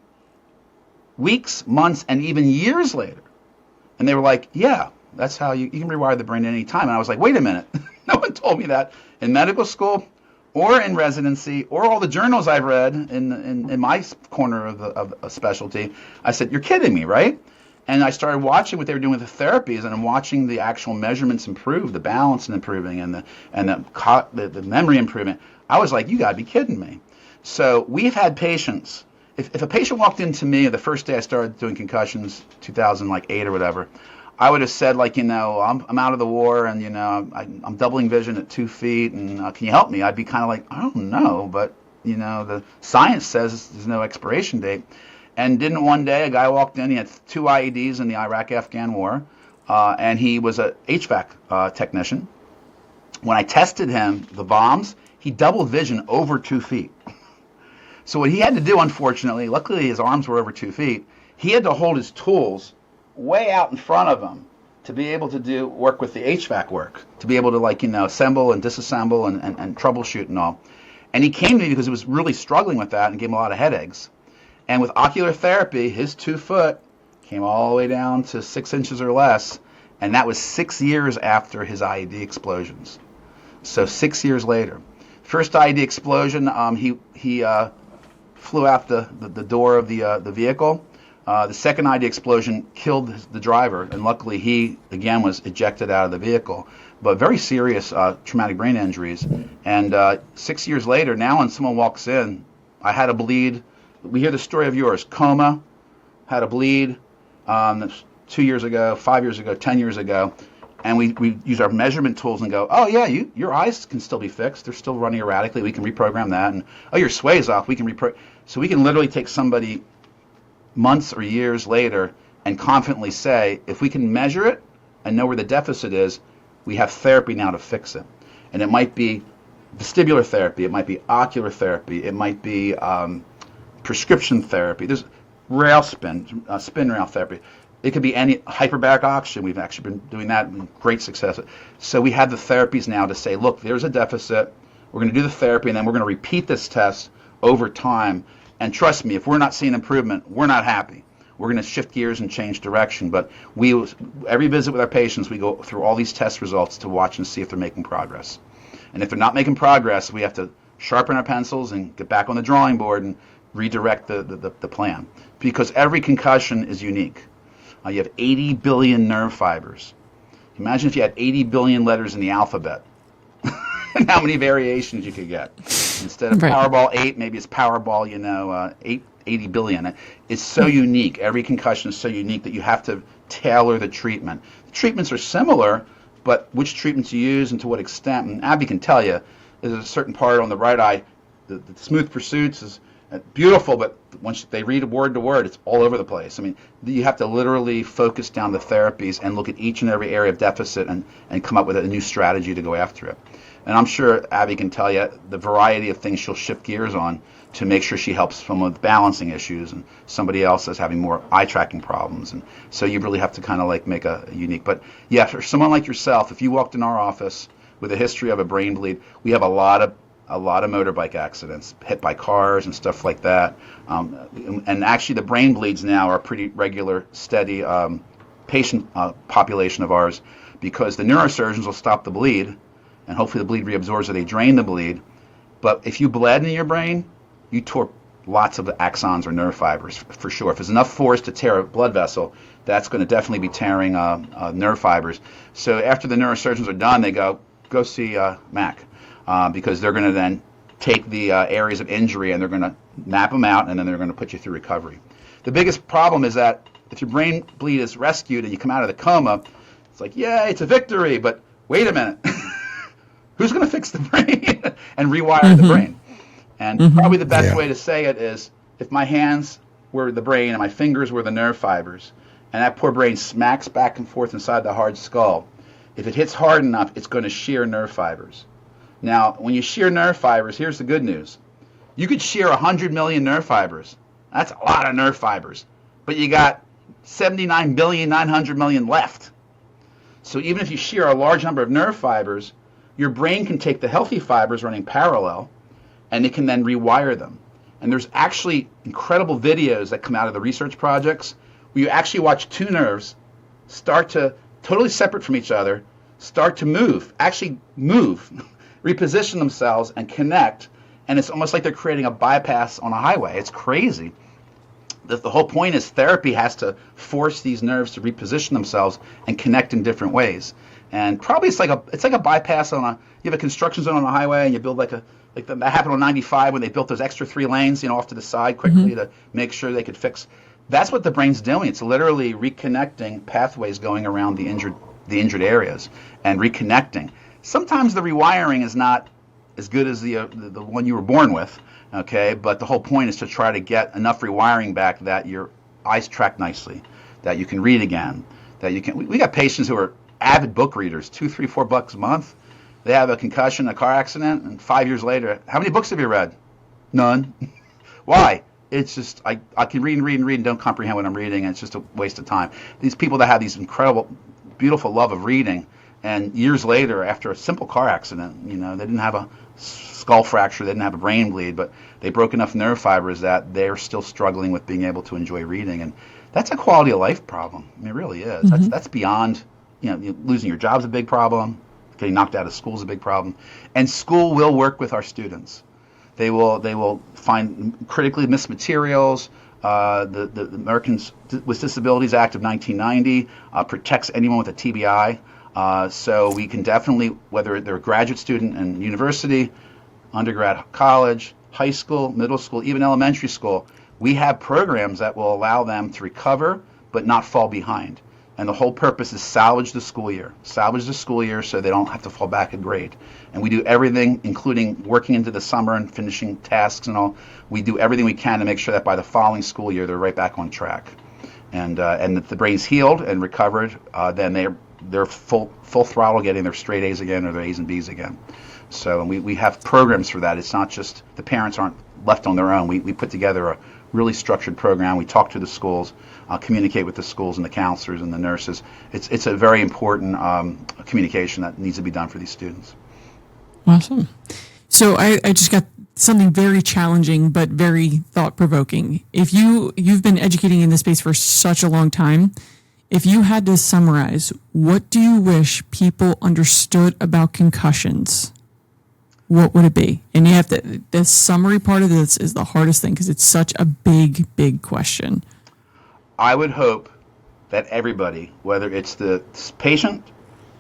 weeks, months, and even years later. And they were like, yeah, that's how you can rewire the brain at any time. And I was like, wait a minute. No one told me that in medical school or in residency or all the journals I've read in my corner of a specialty. I said, you're kidding me, right? And I started watching what they were doing with the therapies, and I'm watching the actual measurements improve, the balance improving, and the memory improvement. I was like, you got to be kidding me. So we've had patients if a patient walked into me the first day I started doing concussions, 2008 or whatever, I would have said, like, I'm out of the war, and I'm doubling vision at 2 feet, and can you help me? I'd be kind of like, I don't know, but the science says there's no expiration date. And didn't one day a guy walked in, he had 2 IEDs in the Iraq-Afghan war, and he was a HVAC technician. When I tested him, the bombs, he doubled vision over 2 feet. So what he had to do, unfortunately, luckily his arms were over 2 feet, he had to hold his tools way out in front of him to be able to work with the HVAC work, to be able to assemble and disassemble and troubleshoot and all. And he came to me because he was really struggling with that and gave him a lot of headaches. And with ocular therapy, his 2 foot came all the way down to 6 inches or less, and that was 6 years after his IED explosions. So 6 years later. First IED explosion, he flew out the door of the vehicle. The second IED explosion killed the driver, and luckily he, again, was ejected out of the vehicle. But very serious traumatic brain injuries. And 6 years later, now when someone walks in, I had a bleed. We hear the story of yours. Coma, had a bleed 2 years ago, 5 years ago, 10 years ago. And we use our measurement tools and go, oh, yeah, your eyes can still be fixed. They're still running erratically. We can reprogram that. And, oh, your sway's off. We can So we can literally take somebody months or years later and confidently say, if we can measure it and know where the deficit is, we have therapy now to fix it. And it might be vestibular therapy. It might be ocular therapy. It might be prescription therapy. There's rail spin rail therapy. It could be any hyperbaric oxygen. We've actually been doing that with great success. So we have the therapies now to say, look, there's a deficit. We're going to do the therapy, and then we're going to repeat this test over time. And trust me, if we're not seeing improvement, we're not happy. We're going to shift gears and change direction. But every visit with our patients, we go through all these test results to watch and see if they're making progress. And if they're not making progress, we have to sharpen our pencils and get back on the drawing board and redirect the plan. Because every concussion is unique. You have 80 billion nerve fibers. Imagine if you had 80 billion letters in the alphabet. And how many variations you could get. Instead of Powerball 8, maybe it's Powerball, 80 billion. It's so unique. Every concussion is so unique that you have to tailor the treatment. The treatments are similar, but which treatments you use and to what extent. And Abby can tell you, there's a certain part on the right eye, the smooth pursuits is beautiful, but once they read word to word, it's all over the place. I mean, you have to literally focus down the therapies and look at each and every area of deficit and come up with a new strategy to go after it. And I'm sure Abby can tell you the variety of things she'll shift gears on to make sure she helps someone with balancing issues and somebody else is having more eye tracking problems. And so you really have to kind of make a unique. But yeah, for someone like yourself, if you walked in our office with a history of a brain bleed, we have a lot of motorbike accidents, hit by cars and stuff like that. And actually the brain bleeds now are a pretty regular, steady patient population of ours because the neurosurgeons will stop the bleed and hopefully the bleed reabsorbs or they drain the bleed. But if you bled in your brain, you tore lots of the axons or nerve fibers for sure. If there's enough force to tear a blood vessel, that's going to definitely be tearing nerve fibers. So after the neurosurgeons are done, they go see Mac. Because they're going to then take the areas of injury and they're going to map them out and then they're going to put you through recovery. The biggest problem is that if your brain bleed is rescued and you come out of the coma, it's like, yeah, it's a victory, but wait a minute. Who's going to fix the brain and rewire the brain? And probably the best way to say it is if my hands were the brain and my fingers were the nerve fibers and that poor brain smacks back and forth inside the hard skull, if it hits hard enough, it's going to shear nerve fibers. Now, when you shear nerve fibers, here's the good news. You could shear 100 million nerve fibers. That's a lot of nerve fibers. But you got 79,900,000,000 left. So even if you shear a large number of nerve fibers, your brain can take the healthy fibers running parallel, and it can then rewire them. And there's actually incredible videos that come out of the research projects where you actually watch two nerves start to, totally separate from each other, start to move, reposition themselves and connect, and it's almost like they're creating a bypass on a highway. It's crazy. The whole point is therapy has to force these nerves to reposition themselves and connect in different ways. And probably it's like a bypass on you have a construction zone on a highway, and you build that happened on 95 when they built those extra 3 lanes, off to the side quickly to make sure they could fix. That's what the brain's doing. It's literally reconnecting pathways going around the injured areas and reconnecting. Sometimes the rewiring is not as good as the one you were born with, okay? But the whole point is to try to get enough rewiring back that your eyes track nicely, that you can read again, that you can. We got patients who are avid book readers, $2, $3, $4 a month. They have a concussion, a car accident, and 5 years later, how many books have you read? None. Why? It's just I can read and don't comprehend what I'm reading, and it's just a waste of time. These people that have these incredible, beautiful love of reading, and years later, after a simple car accident, they didn't have a skull fracture, they didn't have a brain bleed, but they broke enough nerve fibers that they're still struggling with being able to enjoy reading, and that's a quality of life problem. I mean, it really is. That's beyond, losing your job's a big problem, getting knocked out of school is a big problem, and school will work with our students. They will find critically missed materials. The Americans with Disabilities Act of 1990 protects anyone with a TBI. So we can definitely, whether they're a graduate student in university, undergrad, college, high school, middle school, even elementary school, we have programs that will allow them to recover but not fall behind. And the whole purpose is salvage the school year so they don't have to fall back a grade. And we do everything, including working into the summer and finishing tasks and all. We do everything we can to make sure that by the following school year, they're right back on track. And if the brain's healed and recovered, then they're full throttle getting their straight A's again or their A's and B's again. So we have programs for that. It's not just the parents aren't left on their own. We put together a really structured program. We talk to the schools, communicate with the schools and the counselors and the nurses. It's a very important communication that needs to be done for these students. Awesome. So I just got something very challenging but very thought-provoking. If you've been educating in this space for such a long time, if you had to summarize, what do you wish people understood about concussions? What would it be? And you have to, the summary part of this is the hardest thing because it's such a big, big question. I would hope that everybody, whether it's the patient,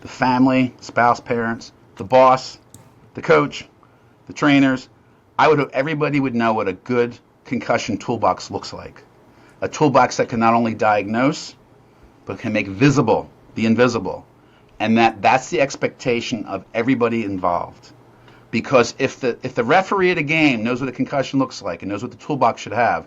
the family, spouse, parents, the boss, the coach, the trainers, I would hope everybody would know what a good concussion toolbox looks like. A toolbox that can not only diagnose, but can make visible the invisible. And that's the expectation of everybody involved. Because if the referee at a game knows what a concussion looks like and knows what the toolbox should have,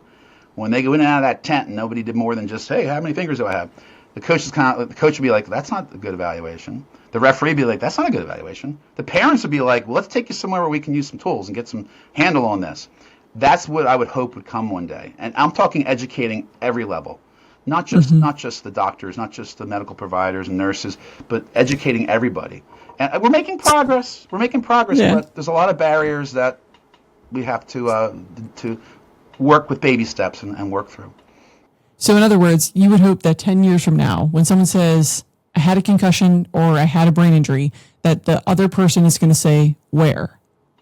when they go in and out of that tent and nobody did more than just, hey, how many fingers do I have? The coach would be like, that's not a good evaluation. The referee would be like, that's not a good evaluation. The parents would be like, well, let's take you somewhere where we can use some tools and get some handle on this. That's what I would hope would come one day. And I'm talking educating every level. Not just the doctors, not just the medical providers and nurses, but educating everybody. And we're making progress. Yeah. But there's a lot of barriers that we have to work with baby steps and work through. So in other words, you would hope that 10 years from now, when someone says, I had a concussion or I had a brain injury, that the other person is going to say, where?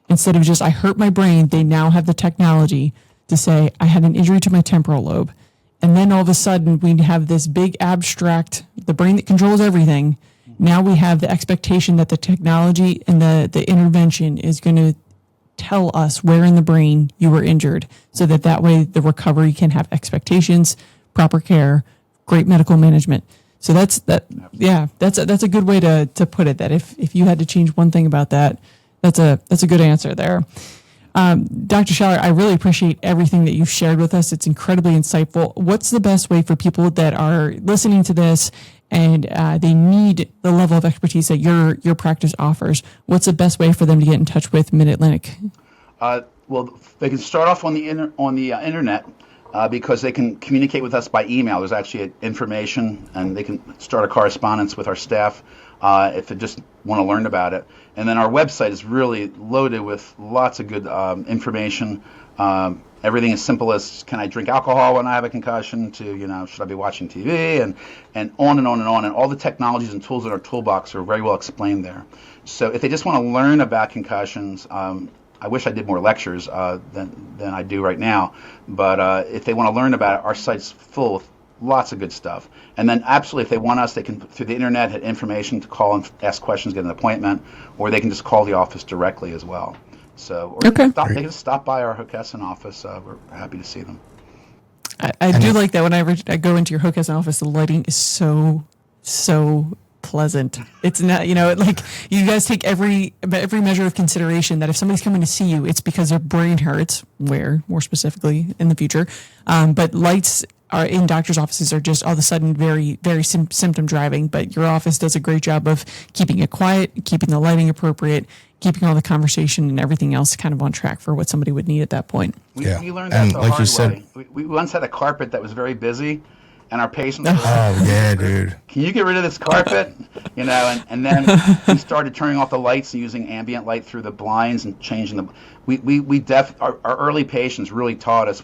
Instead of just, I hurt my brain, they now have the technology to say, I had an injury to my temporal lobe. And then all of a sudden, we have this big abstract, the brain that controls everything. Now we have the expectation that the technology and the intervention is going to tell us where in the brain you were injured, so that way the recovery can have expectations, proper care, great medical management. So that's a good way to put it, that if you had to change one thing about that, that's a good answer there. Dr. Schaller, I really appreciate everything that you've shared with us. It's incredibly insightful. What's the best way for people that are listening to this and they need the level of expertise that your practice offers? What's the best way for them to get in touch with Mid-Atlantic? Well, they can start off on the internet because they can communicate with us by email. There's actually information, and they can start a correspondence with our staff if they just want to learn about it. And then our website is really loaded with lots of good information. Everything as simple as, can I drink alcohol when I have a concussion, to, should I be watching TV, and on and on and on. And all the technologies and tools in our toolbox are very well explained there. So if they just want to learn about concussions, I wish I did more lectures than I do right now. But if they want to learn about it, our site's full of lots of good stuff. And then absolutely, if they want us, they can, through the internet, have information to call and ask questions, get an appointment, or they can just call the office directly as well. So, or Okay. they can stop by our Hockessin office. We're happy to see them. I do like that when I go into your Hockessin office, the lighting is so pleasant. It's not, like you guys take every measure of consideration that if somebody's coming to see you, it's because their brain hurts, where more specifically in the future. But lights are in doctors' offices are just all of a sudden very, very symptom driving. But your office does a great job of keeping it quiet, keeping the lighting appropriate, keeping all the conversation and everything else kind of on track for what somebody would need at that point. We learned that the hard way. We once had a carpet that was very busy, and our patients were like, oh yeah, dude, can you get rid of this carpet? And then we started turning off the lights and using ambient light through the blinds and changing the. Our early patients really taught us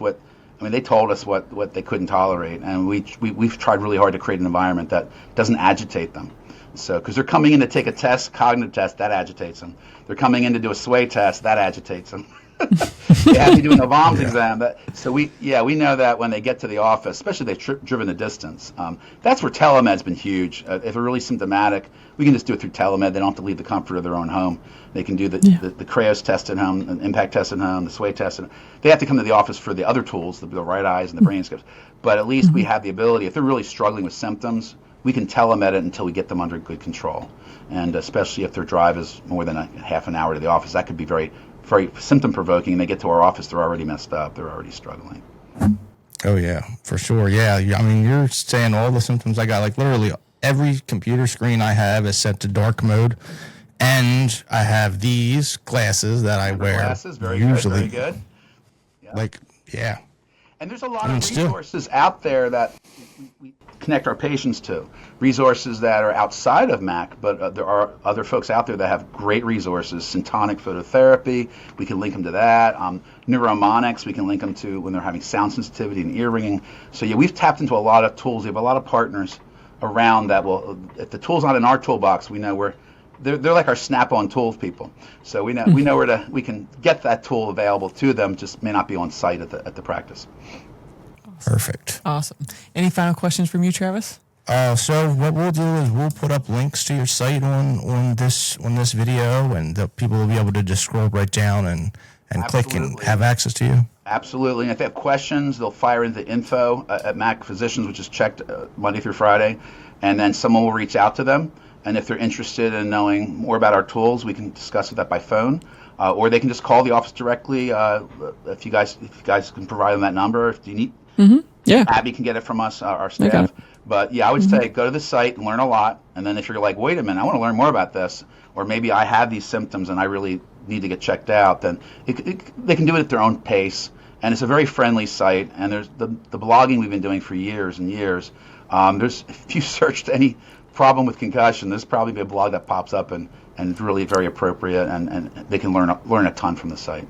they told us what they couldn't tolerate, and we've tried really hard to create an environment that doesn't agitate them. So, because they're coming in to take a test, cognitive test, that agitates them. They're coming in to do a sway test, that agitates them. They have to do an VOMS exam. So we know that when they get to the office, especially if they've driven the distance, that's where telemed's been huge. If they're really symptomatic, we can just do it through telemed. They don't have to leave the comfort of their own home. They can do the Craos test at home, the impact test at home, the sway test. They have to come to the office for the other tools, the right eyes and the BrainScopes. But at least we have the ability, if they're really struggling with symptoms, we can telemed it until we get them under good control. And especially if their drive is more than a half an hour to the office, that could be very, very symptom provoking. And they get to our office, they're already messed up. They're already struggling. Oh yeah, for sure. Yeah, I mean, you're saying all the symptoms I got. Like literally every computer screen I have is set to dark mode, and I have these glasses that I wear. Glasses, very usually, good. Yeah. Like, yeah. And there's a lot of resources out there that we connect our patients to. Resources that are outside of MAC, but there are other folks out there that have great resources. Syntonic phototherapy, we can link them to that. Neuromonics, we can link them to when they're having sound sensitivity and ear ringing. So yeah, we've tapped into a lot of tools. We have a lot of partners around that will, if the tool's not in our toolbox, we know they're like our Snap-on tools people. So we know we can get that tool available to them, just may not be on site at the practice. Perfect. Awesome. Any final questions from you, Travis? So what we'll do is we'll put up links to your site on this video, and the people will be able to just scroll right down and click and have access to you. Absolutely. And if they have questions, they'll fire into info at Mac Physicians, which is checked Monday through Friday, and then someone will reach out to them. And if they're interested in knowing more about our tools, we can discuss that by phone, or they can just call the office directly. If you guys can provide them that number, if you need. Mm-hmm. Yeah. Abby can get it from us, our staff. Okay. But yeah, I would say go to the site and learn a lot. And then if you're like, wait a minute, I want to learn more about this, or maybe I have these symptoms and I really need to get checked out, then they can do it at their own pace. And it's a very friendly site. And there's the blogging we've been doing for years and years. If you searched any problem with concussion, there's probably a blog that pops up and it's really very appropriate, and they can learn a ton from the site.